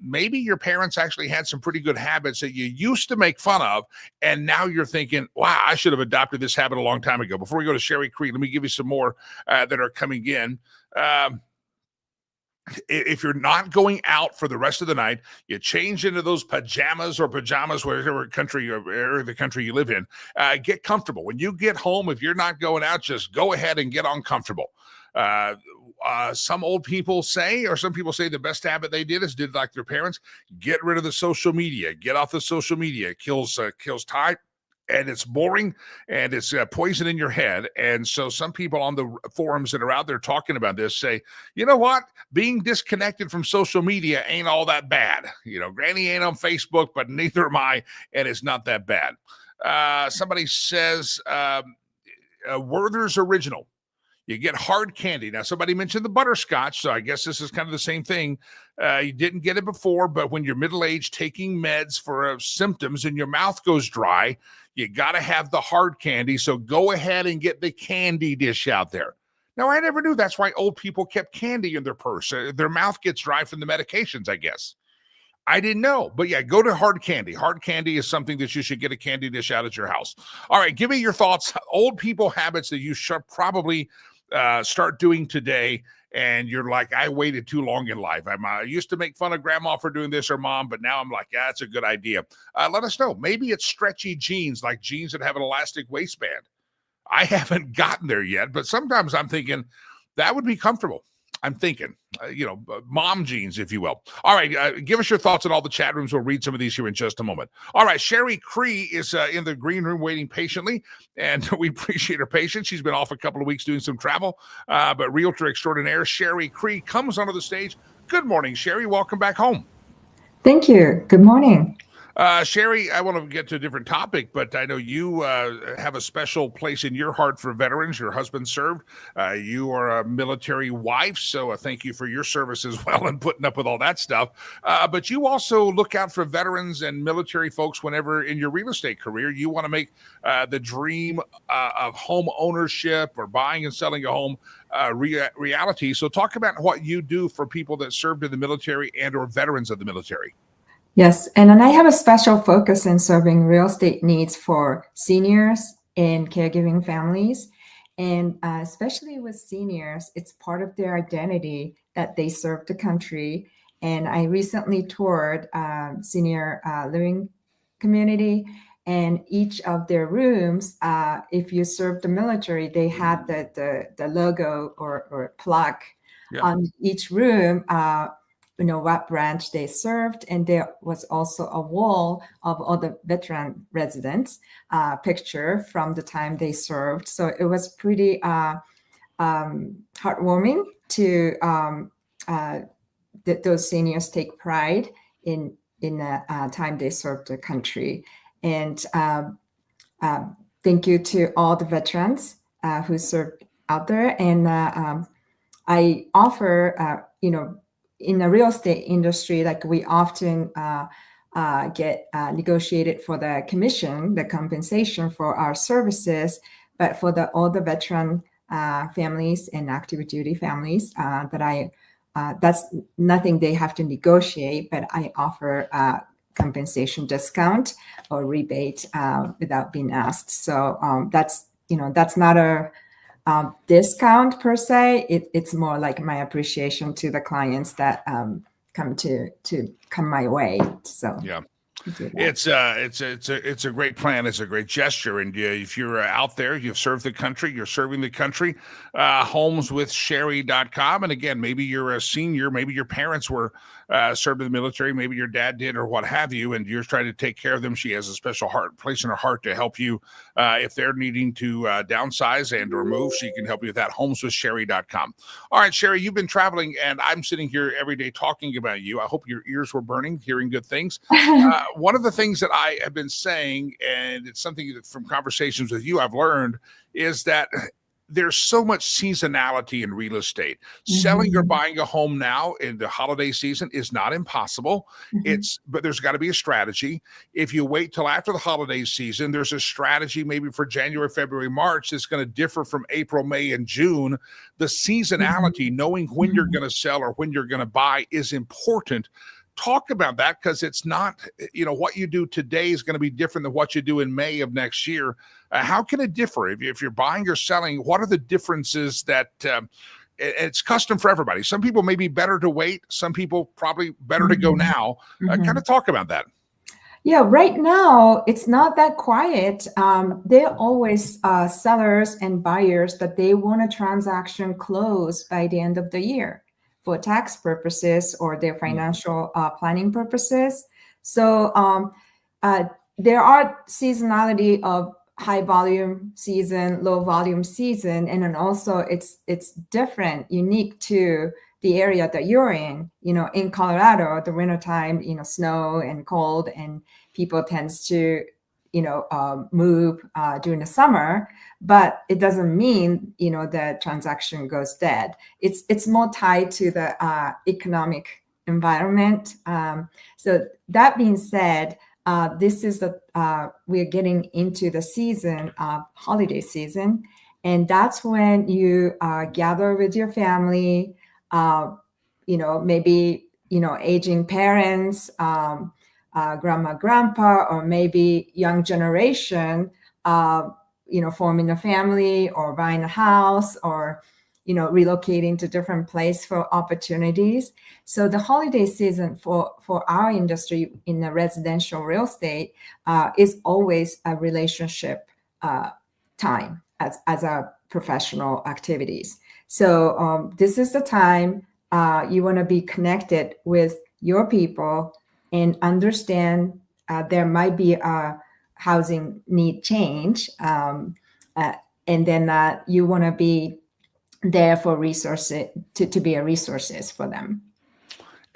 maybe your parents actually had some pretty good habits that you used to make fun of, and now you're thinking, wow, I should have adopted this habit a long time ago. Before we go to Sherry Creek, let me give you some more that are coming in. If you're not going out for the rest of the night, you change into those pajamas, wherever country or the country you live in. Get comfortable. When you get home, if you're not going out, just go ahead and get uncomfortable. Some old people say, or some people say the best habit they did like their parents, get rid of the social media, get off the social media. It kills time. And it's boring, and it's poison in your head. And so some people on the forums that are out there talking about this say, you know what? Being disconnected from social media ain't all that bad. Granny ain't on Facebook, but neither am I, and it's not that bad. Somebody says, Werther's Original. You get hard candy. Now, somebody mentioned the butterscotch, so I guess this is kind of the same thing. You didn't get it before, but when you're middle-aged, taking meds for symptoms and your mouth goes dry, you got to have the hard candy, so go ahead and get the candy dish out there. Now, I never knew that's why old people kept candy in their purse. Their mouth gets dry from the medications, I guess. I didn't know, but yeah, go to hard candy. Hard candy is something that you should get a candy dish out at your house. All right, give me your thoughts. Old people habits that you should probably start doing today, and you're like, I waited too long in life. I used to make fun of grandma for doing this or mom, but now I'm like, yeah, that's a good idea. Let us know. Maybe it's stretchy jeans, like jeans that have an elastic waistband. I haven't gotten there yet, but sometimes I'm thinking that would be comfortable. I'm thinking, mom jeans, if you will. All right, give us your thoughts in all the chat rooms. We'll read some of these here in just a moment. All right, Sherry Cree is in the green room waiting patiently, and we appreciate her patience. She's been off a couple of weeks doing some travel, but realtor extraordinaire Sherry Cree comes onto the stage. Good morning, Sherry. Welcome back home. Thank you. Good morning. Sherry, I want to get to a different topic, but I know you have a special place in your heart for veterans. Your husband served. You are a military wife, so thank you for your service as well and putting up with all that stuff. But you also look out for veterans and military folks whenever in your real estate career you want to make the dream of home ownership or buying and selling a home reality. So talk about what you do for people that served in the military and or veterans of the military. Yes, and I have a special focus in serving real estate needs for seniors and caregiving families. And especially with seniors, it's part of their identity that they serve the country. And I recently toured senior living community, and each of their rooms, if you serve the military, they had the logo or plaque on each room, what branch they served. And there was also a wall of all the veteran residents picture from the time they served. So it was pretty heartwarming to those seniors take pride in the time they served the country. And thank you to all the veterans who served out there. And I offer in the real estate industry, like we often get negotiated for the commission, the compensation for our services, but for all the veteran families and active duty families that's nothing they have to negotiate, but I offer compensation discount or rebate without being asked. So that's not a discount per se. It's more like my appreciation to the clients that come my way. So yeah. It's a great plan. It's a great gesture. And if you're out there, you've served the country, you're serving the country, homeswithsherry.com. And again, maybe you're a senior, maybe your parents were served in the military, maybe your dad did or what have you, and you're trying to take care of them. She has a special place in her heart to help you if they're needing to downsize and or move. She can help you with that, homeswithsherry.com. All right, Sherry, you've been traveling and I'm sitting here every day talking about you. I hope your ears were burning, hearing good things. One of the things that I have been saying, and it's something that from conversations with you I've learned, is that there's so much seasonality in real estate. Selling or buying a home now in the holiday season is not impossible. But there's got to be a strategy. If you wait till after the holiday season, there's a strategy maybe for January, February, March that's going to differ from April, May, and June. The seasonality, knowing when you're going to sell or when you're going to buy, is important. Talk about that, because it's not, what you do today is going to be different than what you do in May of next year. How can it differ if you're buying or selling? What are the differences that it's custom for everybody? Some people may be better to wait. Some people probably better to go now. Kind of talk about that. Yeah, right now it's not that quiet. There are always sellers and buyers that they want a transaction closed by the end of the year, for tax purposes or their financial planning purposes. So there are seasonality of high volume season, low volume season, and then also it's different, unique to the area that you're in. In Colorado, the wintertime, snow and cold, and people tends to move during the summer, but it doesn't mean the transaction goes dead. It's more tied to the economic environment. So that being said, this is we're getting into the season, holiday season, and that's when you gather with your family. Maybe aging parents. Grandma, grandpa, or maybe young generation, forming a family or buying a house or, relocating to different place for opportunities. So the holiday season for our industry in the residential real estate is always a relationship time as a professional activities. So this is the time you want to be connected with your people and understand there might be a housing need change. And then you want to be there for resources, to be a resources for them.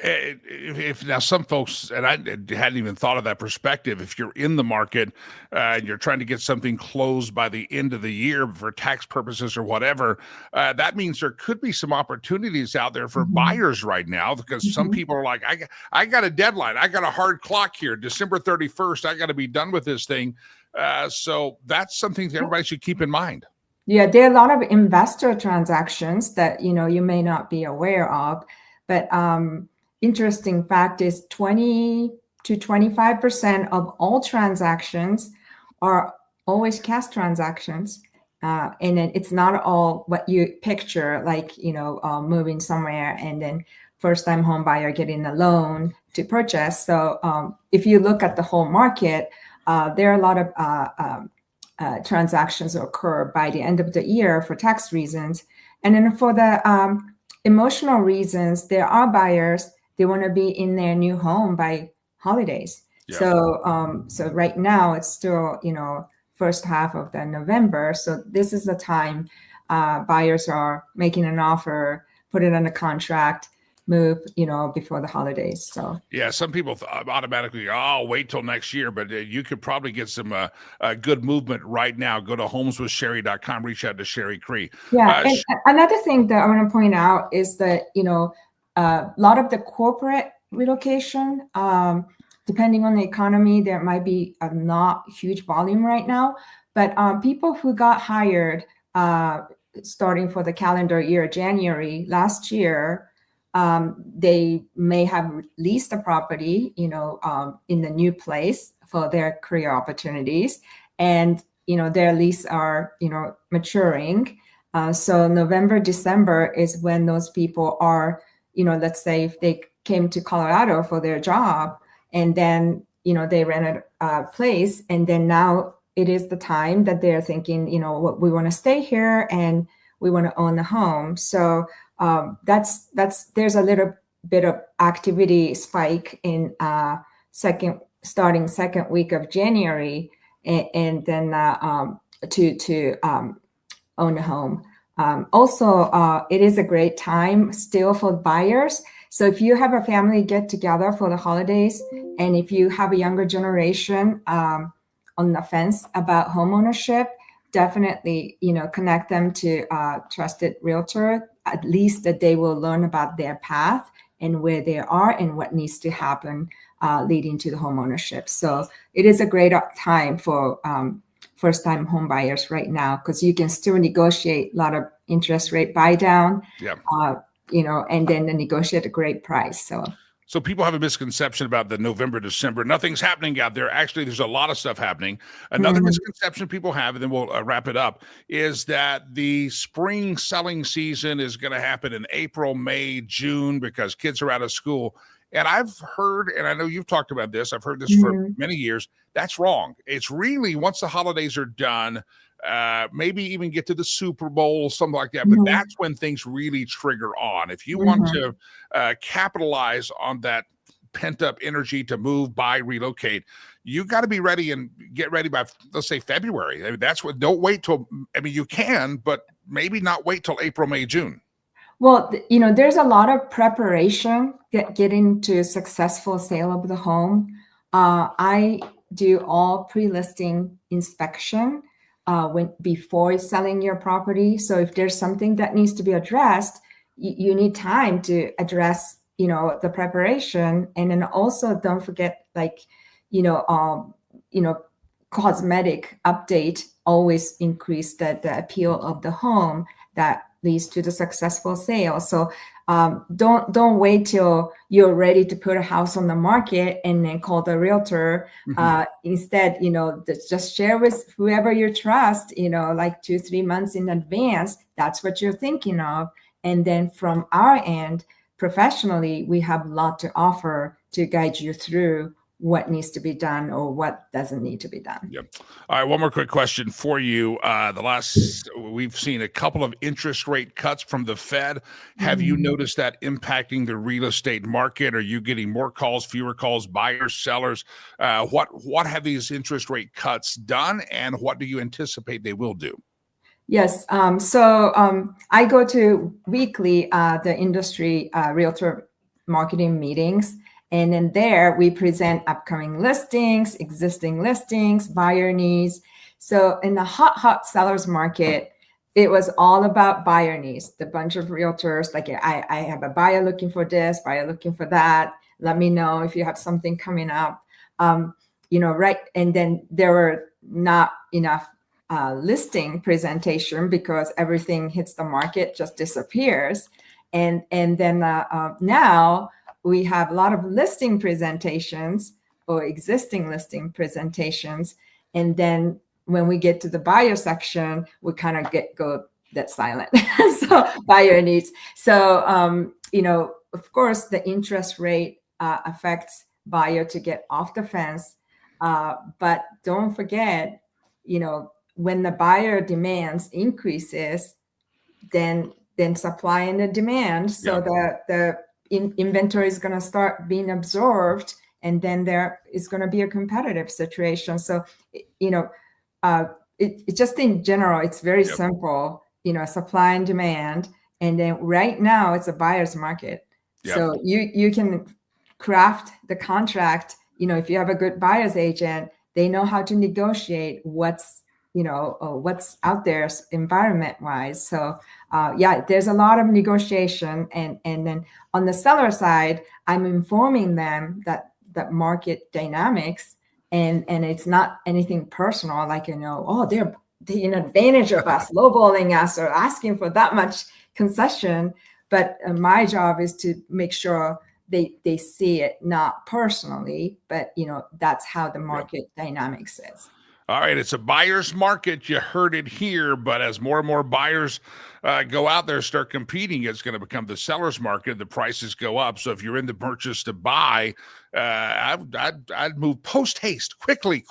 If now some folks, and I hadn't even thought of that perspective, if you're in the market and you're trying to get something closed by the end of the year for tax purposes or whatever, that means there could be some opportunities out there for buyers right now, because some people are like, I got a deadline. I got a hard clock here, December 31st. I got to be done with this thing. So that's something that everybody should keep in mind. Yeah, there are a lot of investor transactions that, you may not be aware of, but interesting fact is 20 to 25% of all transactions are always cash transactions. And then it's not all what you picture, like, moving somewhere and then first time home buyer getting a loan to purchase. So if you look at the whole market, there are a lot of transactions occur by the end of the year for tax reasons. And then for the emotional reasons, there are buyers. They want to be in their new home by holidays. Yeah. So right now it's still, first half of the November. So this is the time buyers are making an offer, put it on a contract, move, before the holidays. So yeah, some people automatically, I'll wait till next year, but you could probably get some good movement right now. Go to homeswithsherry.com, reach out to Sherry Cree. Yeah, and another thing that I want to point out is that, a lot of the corporate relocation, depending on the economy, there might be a not huge volume right now. But people who got hired starting for the calendar year, January last year, they may have leased a property, in the new place for their career opportunities. And, their lease are, maturing. So November, December is when those people are, let's say if they came to Colorado for their job and then, they rented a place, and then now it is the time that they're thinking, we want to stay here and we want to own a home. So there's a little bit of activity spike in starting second week of January, and then to own a home. Also, it is a great time still for buyers. So if you have a family get together for the holidays, and if you have a younger generation on the fence about homeownership, definitely, connect them to a trusted realtor. At least that they will learn about their path and where they are and what needs to happen leading to the homeownership. So it is a great time for first-time home buyers right now, because you can still negotiate a lot of interest rate buy down, and then negotiate a great price. So people have a misconception about the November, December. Nothing's happening out there. Actually, there's a lot of stuff happening. Another misconception people have, and then we'll wrap it up, is that the spring selling season is going to happen in April, May, June, because kids are out of school. And I've heard, and I know you've talked about this, I've heard this for many years. That's wrong. It's really once the holidays are done, maybe even get to the Super Bowl, something like that. But that's when things really trigger on. If you want to capitalize on that pent up energy to move, buy, relocate, you got to be ready and get ready by, let's say, February. I mean, that's what, don't wait till, you can, but maybe not wait till April, May, June. Well, there's a lot of preparation getting to a successful sale of the home. I do all pre-listing inspection before selling your property. So if there's something that needs to be addressed, you need time to address, the preparation. And then also don't forget, cosmetic update always increase the appeal of the home that leads to the successful sale. So don't wait till you're ready to put a house on the market and then call the realtor. Instead, just share with whoever you trust, like 2-3 months in advance. That's what you're thinking of. And then from our end, professionally, we have a lot to offer to guide you through what needs to be done or what doesn't need to be done. Yep. All right. One more quick question for you. We've seen a couple of interest rate cuts from the Fed. Have you noticed that impacting the real estate market? Are you getting more calls, fewer calls, buyers, sellers? What have these interest rate cuts done, and what do you anticipate they will do? Yes. So I go to weekly the industry realtor marketing meetings. And then there we present upcoming listings, existing listings, buyer needs. So in the hot sellers market, it was all about buyer needs. The bunch of realtors, like I have a buyer looking for this, buyer looking for that. Let me know if you have something coming up. Right. And then there were not enough listing presentation because everything hits the market, just disappears. And then now we have a lot of listing presentations or existing listing presentations. And then when we get to the buyer section, we kind of go that silent. So buyer needs. So, of course, the interest rate affects buyer to get off the fence. But don't forget, when the buyer demands increases, then supply and the demand. So the inventory is going to start being absorbed, and then there is going to be a competitive situation. So, it just in general, it's very simple, supply and demand. And then right now it's a buyer's market. So you can craft the contract. If you have a good buyer's agent, they know how to negotiate what's what's out there environment wise. So there's a lot of negotiation, and then on the seller side, I'm informing them that market dynamics, and it's not anything personal, like, they're taking advantage of us, lowballing us, or asking for that much concession. But my job is to make sure they see it not personally, but that's how the market dynamics is. All right, it's a buyer's market. You heard it here, but as more and more buyers go out there, start competing, it's going to become the seller's market. The prices go up. So if you're in the purchase to buy, I'd move post haste, quickly.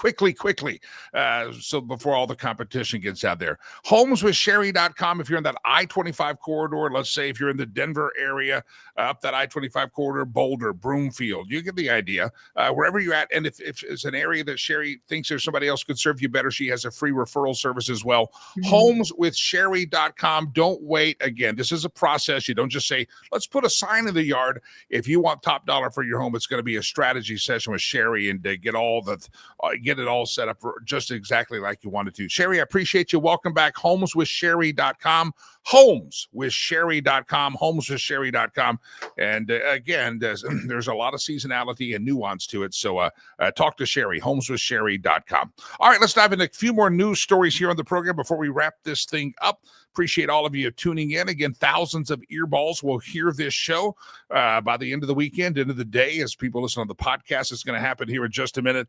So before all the competition gets out there. Homeswithsherry.com. If you're in that I-25 corridor, let's say if you're in the Denver area, up that I-25 corridor, Boulder, Broomfield, you get the idea. Wherever you're at, and if it's an area that Sherry thinks there's somebody else could serve you better, she has a free referral service as well. Homeswithsherry.com. Don't wait. Again, this is a process. You don't just say, let's put a sign in the yard. If you want top dollar for your home, it's going to be a strategy session with Sherry, and get it all set up just exactly like you wanted to. Sherry, I appreciate you. Welcome back. Homeswithsherry.com. Homeswithsherry.com. Homeswithsherry.com. And again, there's a lot of seasonality and nuance to it. So talk to Sherry. Homeswithsherry.com. All right, let's dive into a few more news stories here on the program before we wrap this thing up. Appreciate all of you tuning in. Again, thousands of earballs will hear this show by the end of the weekend, end of the day, as people listen on the podcast. It's going to happen here in just a minute.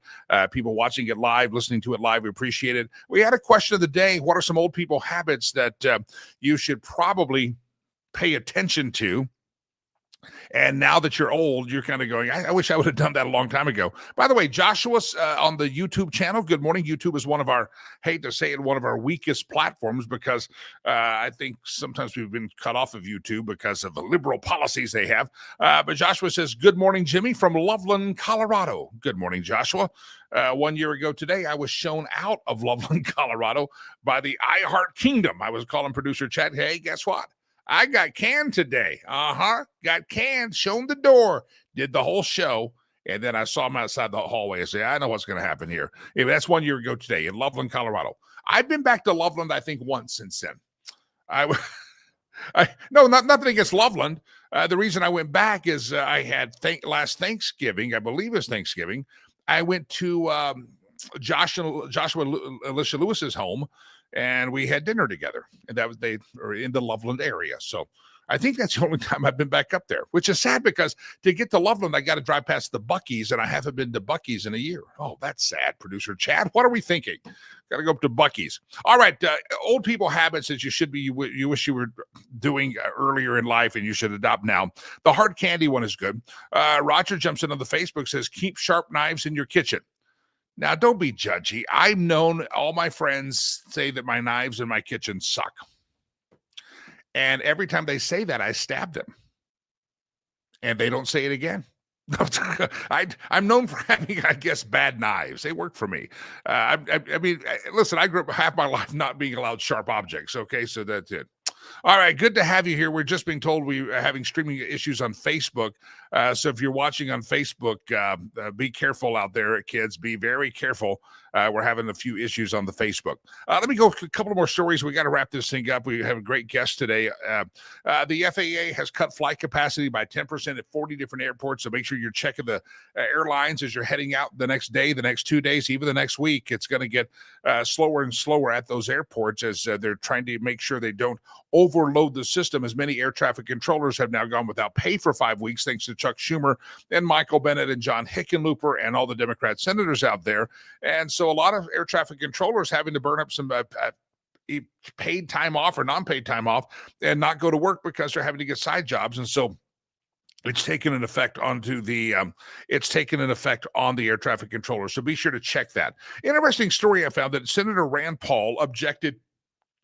People watching it live, listening to it live, we appreciate it. We had a question of the day. What are some old people habits that you should probably pay attention to? And now that you're old, you're kind of going, I wish I would have done that a long time ago. By the way, Joshua's on the YouTube channel. Good morning. YouTube is one of our, hate to say it, one of our weakest platforms, because I think sometimes we've been cut off of YouTube because of the liberal policies they have. But Joshua says, good morning, Jimmy, from Loveland, Colorado. Good morning, Joshua. 1 year ago today, I was shown out of Loveland, Colorado by the iHeart Kingdom. I was calling producer Chad, hey, guess what? I got canned today. Got canned, shown the door, did the whole show, and then I saw him outside the hallway. I said, I know what's going to happen here. Anyway, that's 1 year ago today in Loveland, Colorado. I've been back to Loveland, I think, once since then. Nothing against Loveland. The reason I went back is I had last Thanksgiving, I believe it was Thanksgiving, I went to Joshua Alicia Lewis's home, and we had dinner together, and that was they were in the Loveland area. So I think that's the only time I've been back up there, which is sad because to get to Loveland, I got to drive past the Buc-ee's, and I haven't been to Buc-ee's in a year. Oh, that's sad, producer Chad. What are we thinking? Got to go up to Buc-ee's. All right, old people habits that you wish you were doing earlier in life and you should adopt now. The hard candy one is good. Roger jumps in on the Facebook, says, keep sharp knives in your kitchen. Now, don't be judgy. I've known all my friends say that my knives in my kitchen suck. And every time they say that, I stab them. And they don't say it again. I'm known for having, I guess, bad knives. They work for me. I mean, listen, I grew up half my life not being allowed sharp objects. Okay, so that's it. All right, good to have you here. We're just being told we are having streaming issues on Facebook. So if you're watching on Facebook, be careful out there, kids. Be very careful. We're having a few issues on the Facebook. Let me go a couple more stories. We got to wrap this thing up. We have a great guest today. The FAA has cut flight capacity by 10% at 40 different airports. So make sure you're checking the airlines as you're heading out the next day, the next 2 days, even the next week. It's going to get slower and slower at those airports as they're trying to make sure they don't overload the system, as many air traffic controllers have now gone without pay for 5 weeks, thanks to Chuck Schumer and Michael Bennet and John Hickenlooper and all the Democrat senators out there. And so a lot of air traffic controllers having to burn up some paid time off or non-paid time off and not go to work because they're having to get side jobs. And so it's taken an effect on the air traffic controllers. So be sure to check that. Interesting story I found that Senator Rand Paul objected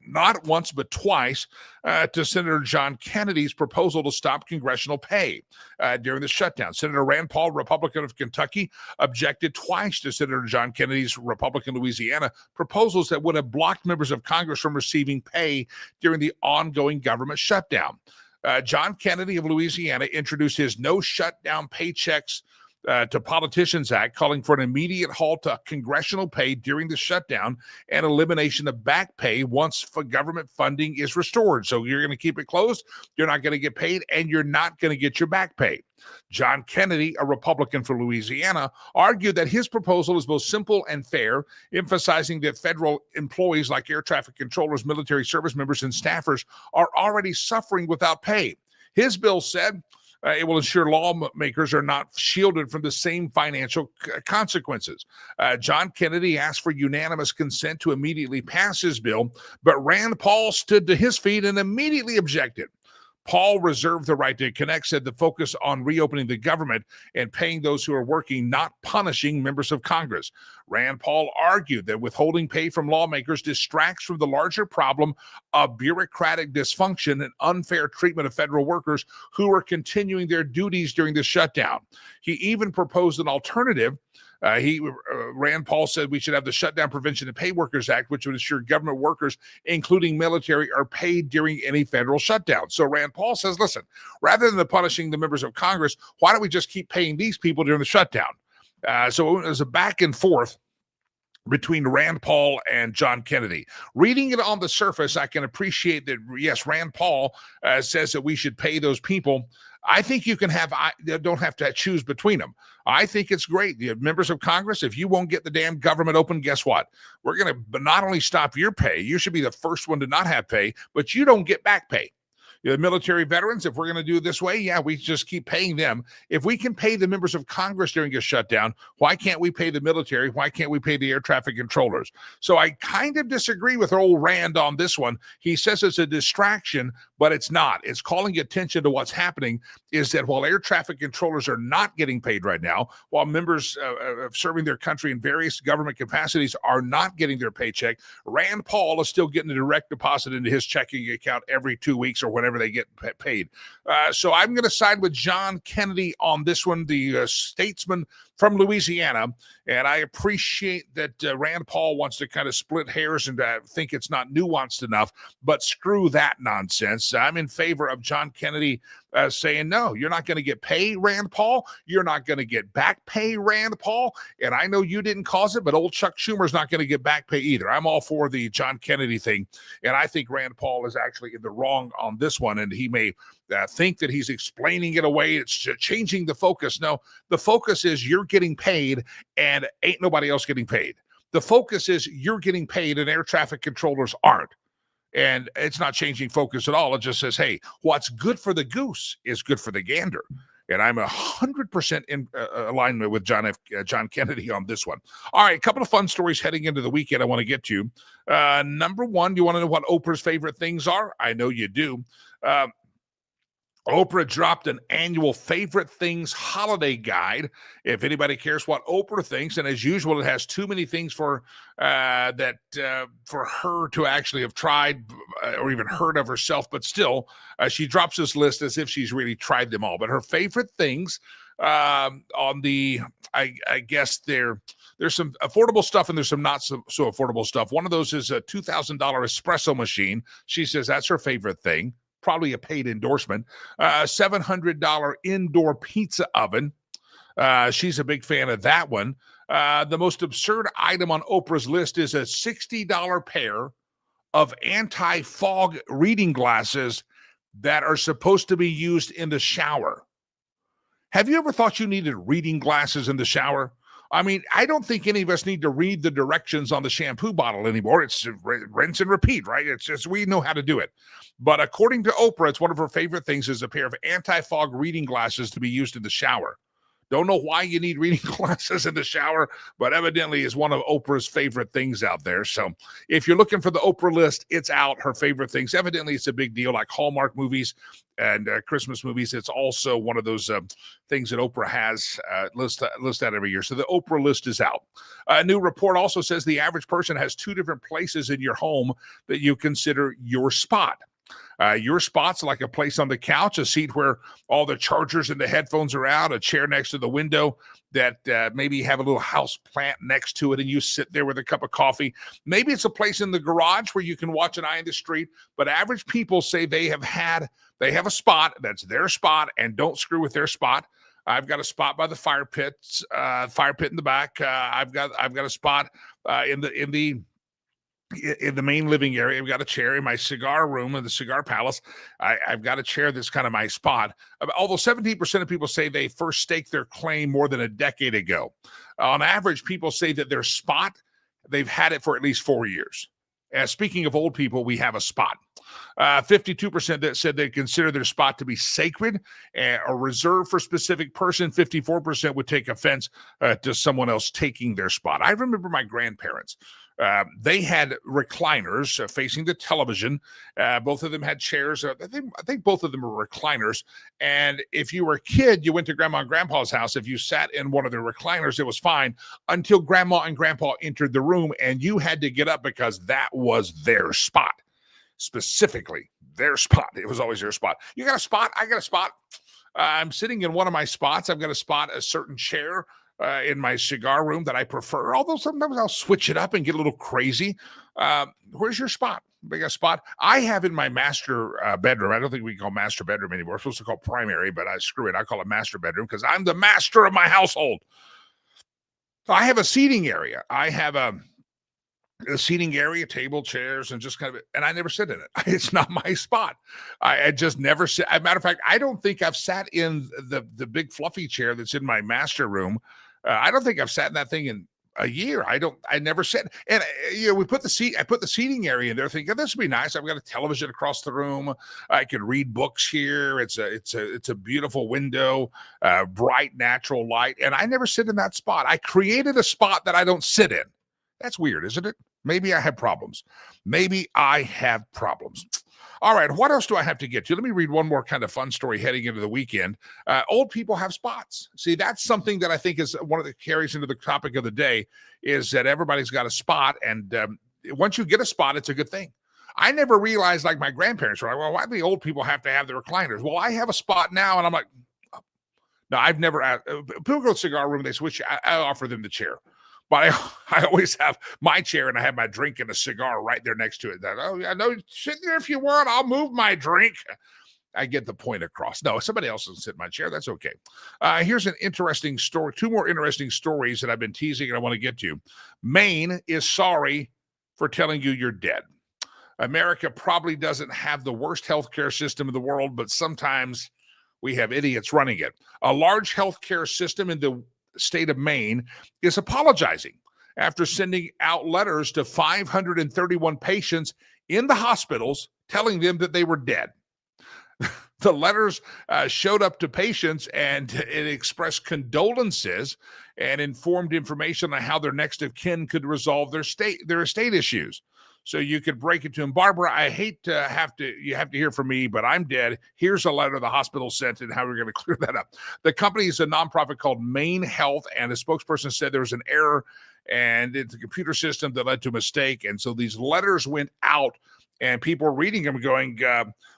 not once but twice to Senator John Kennedy's proposal to stop congressional pay during the shutdown. Senator Rand Paul, Republican of Kentucky, objected twice to Senator John Kennedy's, Republican Louisiana, proposals that would have blocked members of Congress from receiving pay during the ongoing government shutdown. John Kennedy of Louisiana introduced his no shutdown paychecks to Politicians Act, calling for an immediate halt to congressional pay during the shutdown and elimination of back pay once government funding is restored. So you're going to keep it closed, you're not going to get paid, and you're not going to get your back pay. John Kennedy, a Republican for Louisiana, argued that his proposal is both simple and fair, emphasizing that federal employees like air traffic controllers, military service members, and staffers are already suffering without pay. His bill said it will ensure lawmakers are not shielded from the same financial consequences. John Kennedy asked for unanimous consent to immediately pass his bill, but Rand Paul stood to his feet and immediately objected. Paul reserved the right to connect, said the focus on reopening the government and paying those who are working, not punishing members of Congress. Rand Paul argued that withholding pay from lawmakers distracts from the larger problem of bureaucratic dysfunction and unfair treatment of federal workers who are continuing their duties during the shutdown. He even proposed an alternative. Rand Paul said we should have the Shutdown Prevention and Pay Workers Act, which would ensure government workers, including military, are paid during any federal shutdown. So Rand Paul says, listen, rather than punishing the members of Congress, why don't we just keep paying these people during the shutdown? So it was a back and forth between Rand Paul and John Kennedy. Reading it on the surface, I can appreciate that, yes, Rand Paul says that we should pay those people. I think you can don't have to choose between them. I think it's great. You have members of Congress, if you won't get the damn government open, guess what? We're going to not only stop your pay, you should be the first one to not have pay, but you don't get back pay. The military veterans, if we're going to do it this way, yeah, we just keep paying them. If we can pay the members of Congress during a shutdown, why can't we pay the military? Why can't we pay the air traffic controllers? So I kind of disagree with old Rand on this one. He says it's a distraction, but it's not. It's calling attention to what's happening is that while air traffic controllers are not getting paid right now, while members of serving their country in various government capacities are not getting their paycheck, Rand Paul is still getting a direct deposit into his checking account every 2 weeks or whenever they get paid. So I'm going to side with John Kennedy on this one, the statesman from Louisiana. And I appreciate that Rand Paul wants to kind of split hairs and think it's not nuanced enough, but screw that nonsense. I'm in favor of John Kennedy saying, no, you're not going to get paid, Rand Paul. You're not going to get back pay, Rand Paul. And I know you didn't cause it, but old Chuck Schumer's not going to get back pay either. I'm all for the John Kennedy thing. And I think Rand Paul is actually in the wrong on this one. And he may think that he's explaining it away. It's changing the focus. No, the focus is you're getting paid and ain't nobody else getting paid. The focus is you're getting paid and air traffic controllers aren't. And it's not changing focus at all. It just says, hey, what's good for the goose is good for the gander. And I'm 100% in alignment with John Kennedy on this one. All right, a couple of fun stories heading into the weekend I want to get to. Number one, you want to know what Oprah's favorite things are? I know you do. Oprah dropped an annual favorite things holiday guide. If anybody cares what Oprah thinks, and as usual, it has too many things for her to actually have tried or even heard of herself. But still, she drops this list as if she's really tried them all. But her favorite things on the, I guess there's some affordable stuff and there's some not so affordable stuff. One of those is a $2,000 espresso machine. She says that's her favorite thing. Probably a paid endorsement. $700 indoor pizza oven. She's a big fan of that one. The most absurd item on Oprah's list is a $60 pair of anti-fog reading glasses that are supposed to be used in the shower. Have you ever thought you needed reading glasses in the shower? I mean, I don't think any of us need to read the directions on the shampoo bottle anymore. It's rinse and repeat, right? It's just, we know how to do it. But according to Oprah, it's one of her favorite things is a pair of anti-fog reading glasses to be used in the shower. Don't know why you need reading glasses in the shower, but evidently is one of Oprah's favorite things out there. So if you're looking for the Oprah list, it's out, her favorite things. Evidently, it's a big deal, like Hallmark movies and Christmas movies. It's also one of those things that Oprah has list out every year. So the Oprah list is out. A new report also says the average person has 2 different places in your home that you consider your spot. Your spot's like a place on the couch, a seat where all the chargers and the headphones are out, a chair next to the window that maybe have a little house plant next to it and you sit there with a cup of coffee. Maybe it's a place in the garage where you can watch an eye on the street, but average people say they have a spot that's their spot and don't screw with their spot. I've got a spot by the fire pit in the back. I've got a spot in the main living area. I've got a chair in my cigar room in the cigar palace. I've got a chair that's kind of my spot. Although 17% of people say they first staked their claim more than a decade ago. On average, people say that their spot, they've had it for at least 4 years. Speaking of old people, we have a spot. 52% that said they consider their spot to be sacred or reserved for a specific person. 54% would take offense to someone else taking their spot. I remember my grandparents. They had recliners facing the television. Both of them had chairs. I think both of them were recliners. And if you were a kid, you went to Grandma and Grandpa's house. If you sat in one of the recliners, it was fine until Grandma and Grandpa entered the room, and you had to get up because that was their spot. Specifically, their spot. It was always their spot. You got a spot? I got a spot. I'm sitting in one of my spots. I've got a spot, a certain chair in my cigar room that I prefer, although sometimes I'll switch it up and get a little crazy. Where's your spot? Big a spot I have in my master bedroom. I don't think we can call master bedroom anymore. We're supposed to call primary, but screw it. I call it master bedroom because I'm the master of my household. I have a seating area. I have a seating area, table, chairs, and just kind of, and I never sit in it. It's not my spot. I just never sit. As a matter of fact, I don't think I've sat in the big fluffy chair that's in my master room. I don't think I've sat in that thing in a year. I never sit. And I put the seating area in there thinking, this would be nice. I've got a television across the room. I can read books here. It's a beautiful window, bright natural light. And I never sit in that spot. I created a spot that I don't sit in. That's weird, isn't it? Maybe I have problems. All right, what else do I have to get to? Let me read one more kind of fun story heading into the weekend. Old people have spots. See, that's something that I think is one of the carries into the topic of the day, is that everybody's got a spot, and once you get a spot, it's a good thing. I never realized, like my grandparents were like, well, why do the old people have to have the recliners? Well, I have a spot now, and I'm like, oh. No, I've never asked. People go to the cigar room, they switch. I offer them the chair. But I always have my chair, and I have my drink and a cigar right there next to it. I know, sit there if you want. I'll move my drink. I get the point across. No, if somebody else will sit in my chair, that's okay. Here's an interesting story. 2 more interesting stories that I've been teasing and I want to get to. Maine is sorry for telling you you're dead. America probably doesn't have the worst healthcare system in the world, but sometimes we have idiots running it. A large healthcare system in the state of Maine is apologizing after sending out letters to 531 patients in the hospitals telling them that they were dead. The letters showed up to patients, and it expressed condolences and informed information on how their next of kin could resolve their estate issues. So you could break it to him, Barbara, I hate to you have to hear from me, but I'm dead. Here's a letter the hospital sent and how we're going to clear that up. The company is a nonprofit called Maine Health, and the spokesperson said there was an error and it's a computer system that led to a mistake. And so these letters went out, and people were reading them going,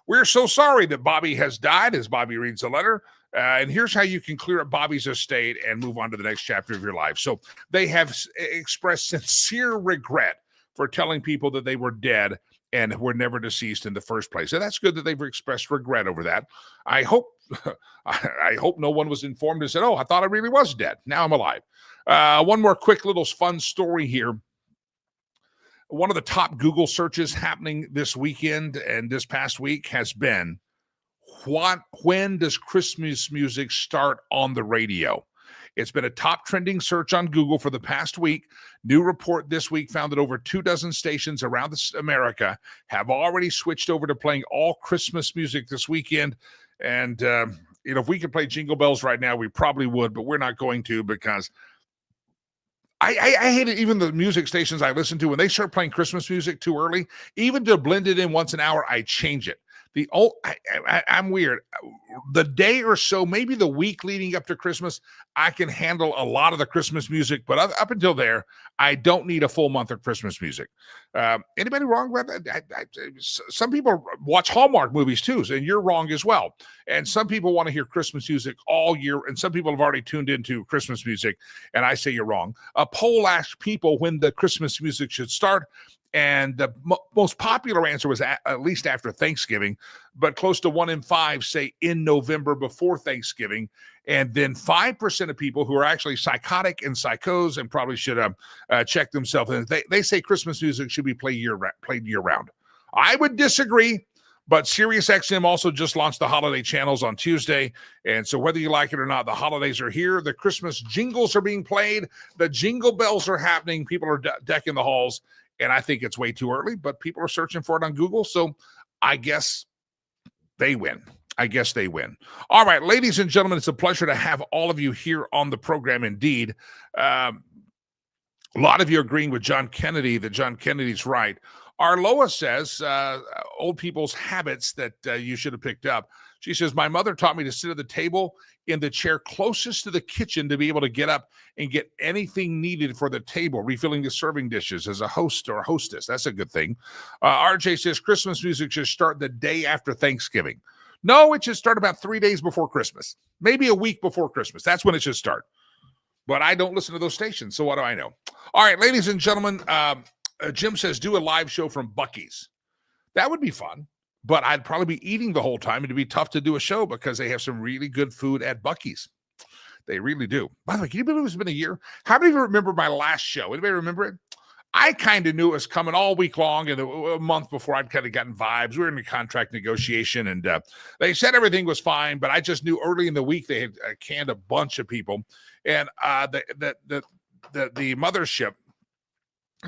we're so sorry that Bobby has died, as Bobby reads the letter. And here's how you can clear up Bobby's estate and move on to the next chapter of your life. So they have expressed sincere regret for telling people that they were dead and were never deceased in the first place. And that's good that they've expressed regret over that. I hope no one was informed and said, oh, I thought I really was dead. Now I'm alive. One more quick little fun story here. One of the top Google searches happening this weekend and this past week has been, when does Christmas music start on the radio? It's been a top trending search on Google for the past week. New report this week found that over 24 stations around America have already switched over to playing all Christmas music this weekend. And, if we could play Jingle Bells right now, we probably would, but we're not going to, because I hate it. Even the music stations I listen to, when they start playing Christmas music too early, even to blend it in once an hour, I change it. I'm weird. The day or so, maybe the week leading up to Christmas, I can handle a lot of the Christmas music, but up until there, I don't need a full month of Christmas music. Anybody wrong with that? Some people watch Hallmark movies too, and you're wrong as well. And some people want to hear Christmas music all year, and some people have already tuned into Christmas music, and I say you're wrong. A poll asked people when the Christmas music should start, And the most popular answer was at least after Thanksgiving, but close to 1 in 5 say in November before Thanksgiving. And then 5% of people who are actually psychotic and psychos and probably should check themselves. And they say Christmas music should be played year-round. I would disagree, but SiriusXM also just launched the holiday channels on Tuesday. And so whether you like it or not, the holidays are here. The Christmas jingles are being played. The jingle bells are happening. People are decking the halls. And I think it's way too early, but people are searching for it on Google. So I guess they win. All right, ladies and gentlemen, it's a pleasure to have all of you here on the program indeed. A lot of you agreeing with John Kennedy that John Kennedy's right. Arloa says, old people's habits that you should have picked up. She says, my mother taught me to sit at the table in the chair closest to the kitchen to be able to get up and get anything needed for the table, refilling the serving dishes as a host or a hostess. That's a good thing. RJ says, Christmas music should start the day after Thanksgiving. No, it should start about 3 days before Christmas, maybe a week before Christmas. That's when it should start. But I don't listen to those stations, so what do I know? All right, ladies and gentlemen, Jim says, do a live show from Buc-ee's. That would be fun, but I'd probably be eating the whole time. It'd be tough to do a show because they have some really good food at Buc-ee's. They really do. By the way, can you believe it's been a year? How many of you remember my last show? Anybody remember it? I kind of knew it was coming all week long, and a month before I'd kind of gotten vibes. We were in a contract negotiation, and they said everything was fine, but I just knew early in the week they had canned a bunch of people. And the mothership,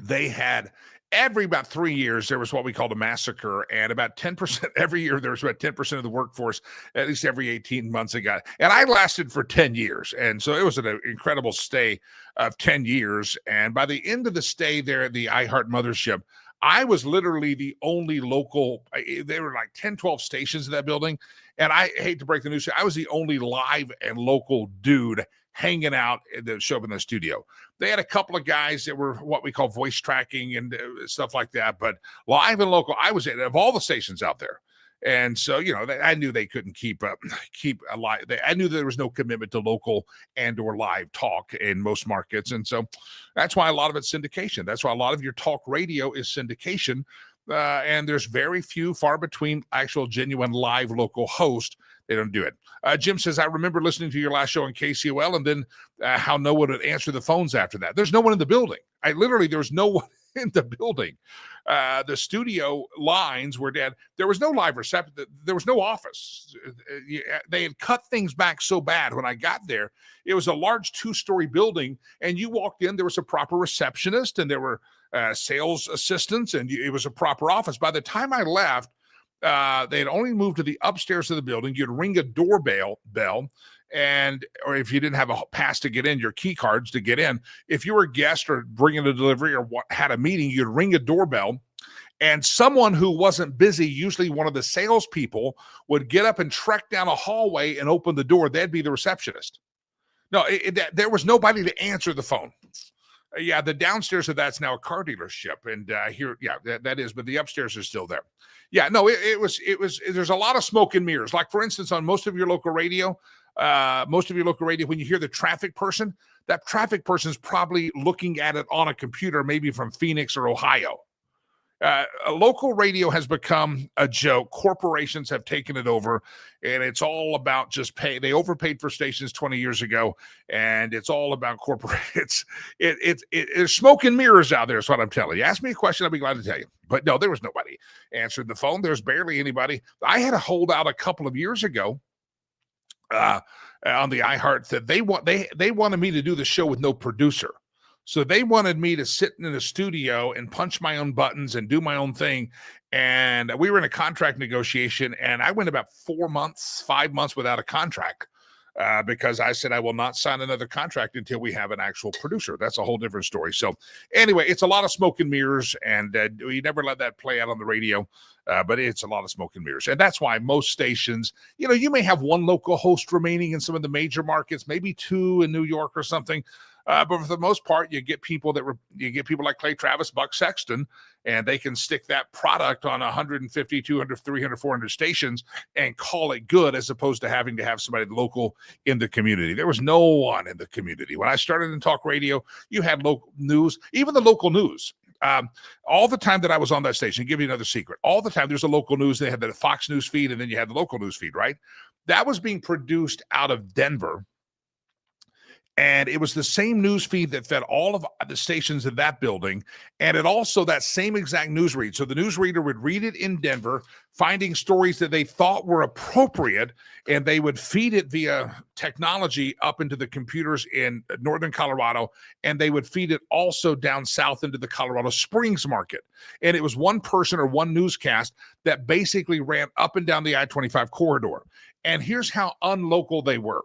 they had every about 3 years, there was what we called a massacre, and about 10% every year, there was about 10% of the workforce, at least every 18 months they got. And I lasted for 10 years. And so it was an incredible stay of 10 years. And by the end of the stay there at the iHeart mothership, I was literally the only local. There were like 10, 12 stations in that building. And I hate to break the news, I was the only live and local dude hanging out at the show up in the studio. They had a couple of guys that were what we call voice tracking and stuff like that, but live and local, I was of all the stations out there. And so, I knew they couldn't keep alive. I knew there was no commitment to local and or live talk in most markets. And so that's why a lot of it's syndication. That's why a lot of your talk radio is syndication. And there's very few, far between actual genuine live local host. They don't do it. Jim says, I remember listening to your last show on KCOL and then how no one would answer the phones after that. There's no one in the building. There was no one in the building. The studio lines were dead. There was no live reception. There was no office. They had cut things back so bad when I got there. It was a large 2-story building, and you walked in, there was a proper receptionist, and there were sales assistants, and it was a proper office. By the time I left, they had only moved to the upstairs of the building. You'd ring a doorbell, or if you didn't have a pass to get in, your key cards to get in. If you were a guest or bringing a delivery or had a meeting, you'd ring a doorbell, and someone who wasn't busy, usually one of the salespeople, would get up and trek down a hallway and open the door. They'd be the receptionist. No, there was nobody to answer the phone. Yeah, the downstairs of that's now a car dealership, and that is, but the upstairs is still there. Yeah, no, it was. There's a lot of smoke and mirrors. Like, for instance, on most of your local radio, when you hear the traffic person, that traffic person is probably looking at it on a computer, maybe from Phoenix or Ohio. A local radio has become a joke. Corporations have taken it over, and it's all about just pay. They overpaid for stations 20 years ago, and it's all about corporates. It's smoke and mirrors out there is what I'm telling you. Ask me a question, I'll be glad to tell you. But no, there was nobody answered the phone. There's barely anybody. I had a holdout a couple of years ago on the iHeart that they wanted me to do the show with no producer. So they wanted me to sit in a studio and punch my own buttons and do my own thing. And we were in a contract negotiation, and I went about 5 months without a contract because I said I will not sign another contract until we have an actual producer. That's a whole different story. So anyway, it's a lot of smoke and mirrors, and we never let that play out on the radio, but it's a lot of smoke and mirrors. And that's why most stations, you may have one local host remaining in some of the major markets, maybe 2 in New York or something. But for the most part, you get people like Clay Travis, Buck Sexton, and they can stick that product on 150, 200, 300, 400 stations and call it good, as opposed to having to have somebody local in the community. There was no one in the community. When I started in talk radio, you had local news, even the local news. All the time that I was on that station, give you another secret. All the time, there's a local news. They had the Fox News feed, and then you had the local news feed, right? That was being produced out of Denver. And it was the same news feed that fed all of the stations in that building. And it also that same exact news read. So the newsreader would read it in Denver, finding stories that they thought were appropriate, and they would feed it via technology up into the computers in northern Colorado, and they would feed it also down south into the Colorado Springs market. And it was one person or one newscast that basically ran up and down the I-25 corridor. And here's how unlocal they were.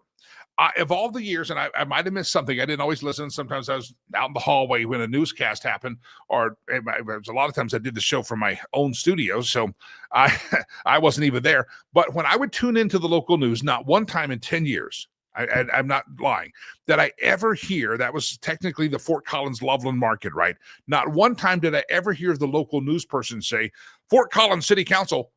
Of all the years, and I might have missed something, I didn't always listen. Sometimes I was out in the hallway when a newscast happened, or it was a lot of times I did the show from my own studio, so I wasn't even there. But when I would tune into the local news, not one time in 10 years, I'm not lying, that I ever hear, that was technically the Fort Collins Loveland market, right? Not one time did I ever hear the local news person say, Fort Collins City Council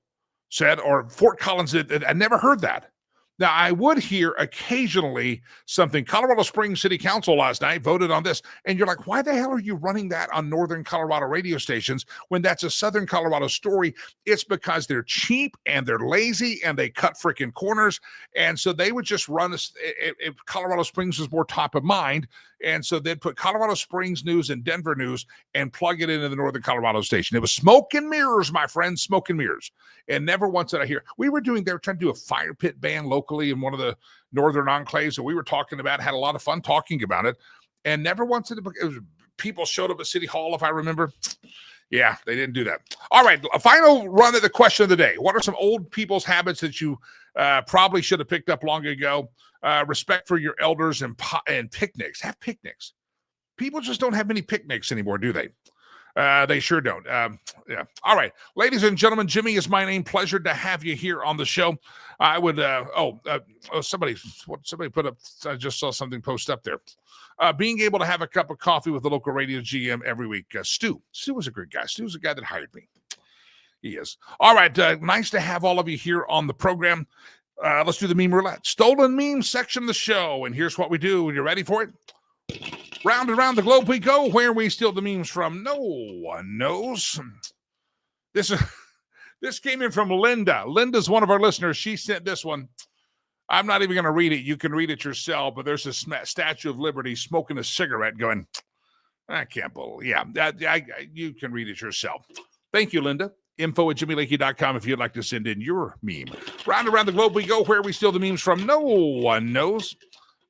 said, or Fort Collins, I never heard that. Now, I would hear occasionally something, Colorado Springs City Council last night voted on this, and you're like, why the hell are you running that on northern Colorado radio stations when that's a southern Colorado story? It's because they're cheap and they're lazy and they cut freaking corners, and so they would just run, if Colorado Springs was more top of mind, and so they'd put Colorado Springs news and Denver news and plug it into the northern Colorado station. It was smoke and mirrors, my friends, smoke and mirrors. And never once did I hear, they were trying to do a fire pit ban locally in one of the northern enclaves, and we were talking about, had a lot of fun talking about it, and never once people showed up at City Hall, if I remember. Yeah, they didn't do that. All right, a final run at the question of the day. What are some old people's habits that you probably should have picked up long ago? Respect for your elders and picnics. Have picnics. People just don't have many picnics anymore, do they? They sure don't. Yeah. All right. Ladies and gentlemen, Jimmy is my name. Pleasure to have you here on the show. I would, somebody put up, I just saw something post up there. Being able to have a cup of coffee with the local radio GM every week. Stu was a great guy. Stu's the guy that hired me. He is. All right. Nice to have all of you here on the program. Let's do the meme roulette. Stolen meme section of the show. And here's what we do. Are you ready for it? Round and round the globe we go. Where we steal the memes from, no one knows. This came in from Linda. Linda's one of our listeners. She sent this one. I'm not even going to read it. You can read it yourself. But there's a Statue of Liberty smoking a cigarette going, I can't believe. Yeah, you can read it yourself. Thank you, Linda. info@jimmylakey.com if you'd like to send in your meme. Round and round the globe we go. Where we steal the memes from, no one knows.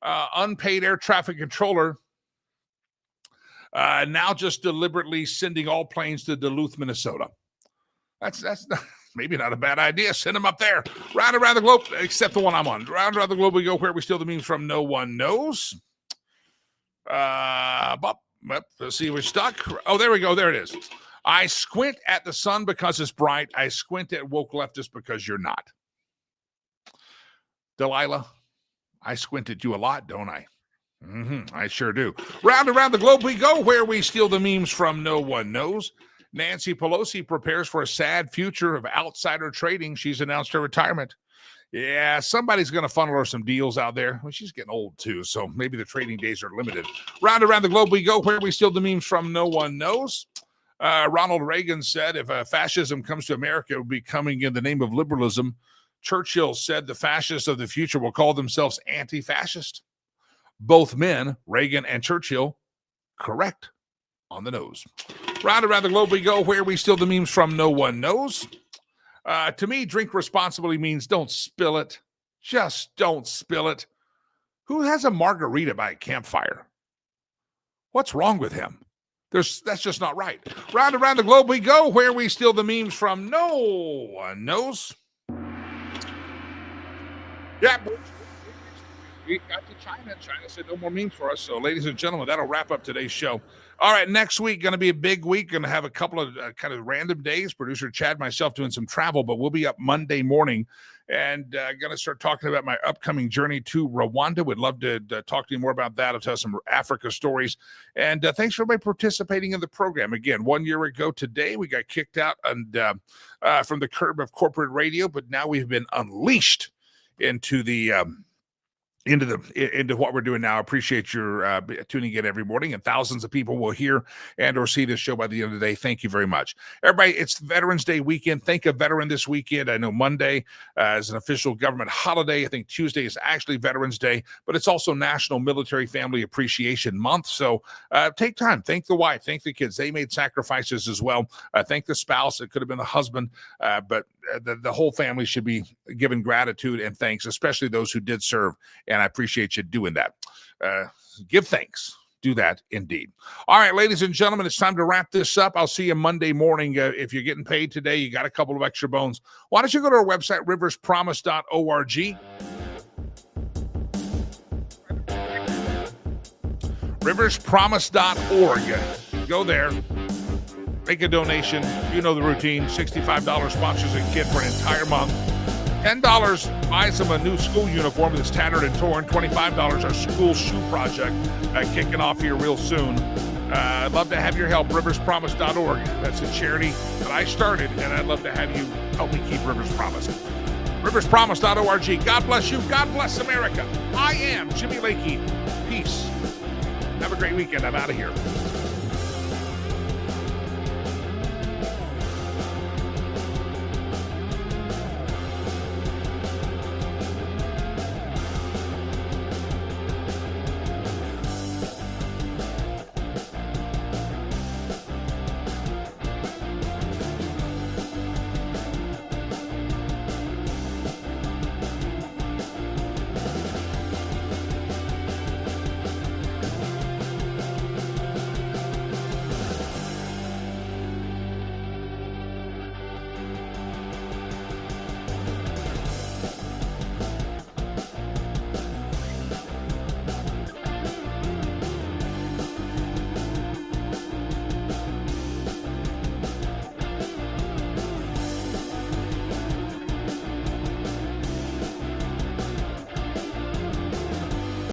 Unpaid air traffic controller now just deliberately sending all planes to Duluth, Minnesota. That's maybe not a bad idea. Send them up there. Round and round the globe, except the one I'm on. Round and round the globe we go. Where we steal the memes from, no one knows. Let's see, we're stuck. Oh, there we go. There it is. I squint at the sun because it's bright. I squint at woke leftists because you're not. Delilah, I squint at you a lot, don't I? I sure do. Round and round the globe we go. Where we steal the memes from, no one knows. Nancy Pelosi prepares for a sad future of outsider trading. She's announced her retirement. Yeah, somebody's going to funnel her some deals out there. Well, she's getting old, too, so maybe the trading days are limited. Round and round the globe we go. Where we steal the memes from, no one knows. Ronald Reagan said if fascism comes to America, it will be coming in the name of liberalism. Churchill said the fascists of the future will call themselves anti-fascist. Both men, Reagan and Churchill, correct on the nose. Round and round the globe we go. Where we steal the memes from, no one knows. To me, drink responsibly means don't spill it. Just don't spill it. Who has a margarita by a campfire? What's wrong with him? That's just not right. Round and round the globe we go. Where we steal the memes from, no one knows. Yeah, we got to China. China said no more memes for us. So, ladies and gentlemen, that'll wrap up today's show. All right, next week, going to be a big week. Going to have a couple of kind of random days. Producer Chad, myself doing some travel, but we'll be up Monday morning and going to start talking about my upcoming journey to Rwanda. Would love to talk to you more about that. I'll tell some Africa stories. And thanks for everybody participating in the program. Again, 1 year ago today, we got kicked out from the curb of corporate radio, but now we've been unleashed into the into what we're doing now. I appreciate your tuning in every morning, and thousands of people will hear and or see this show by the end of the day. Thank you very much, everybody. It's Veterans Day weekend. Think of veteran this weekend. I know Monday is an official government holiday. I think Tuesday is actually Veterans Day, but it's also National Military Family Appreciation Month. So take time. Thank the wife. Thank the kids. They made sacrifices as well. Thank the spouse. It could have been the husband, but the whole family should be given gratitude and thanks, especially those who did serve. And I appreciate you doing that. Give thanks. Do that indeed. All right, ladies and gentlemen, it's time to wrap this up. I'll see you Monday morning. If you're getting paid today, you got a couple of extra bones. Why don't you go to our website, riverspromise.org. riverspromise.org. Go there. Make a donation. You know the routine. $65 sponsors a kid for an entire month. $10 buys them a new school uniform that's tattered and torn. $25 our school shoe project kicking off here real soon. I'd love to have your help. riverspromise.org. That's a charity that I started, and I'd love to have you help me keep Rivers Promise. riverspromise.org. God bless you. God bless America. I am Jimmy Lakey. Peace. Have a great weekend. I'm out of here.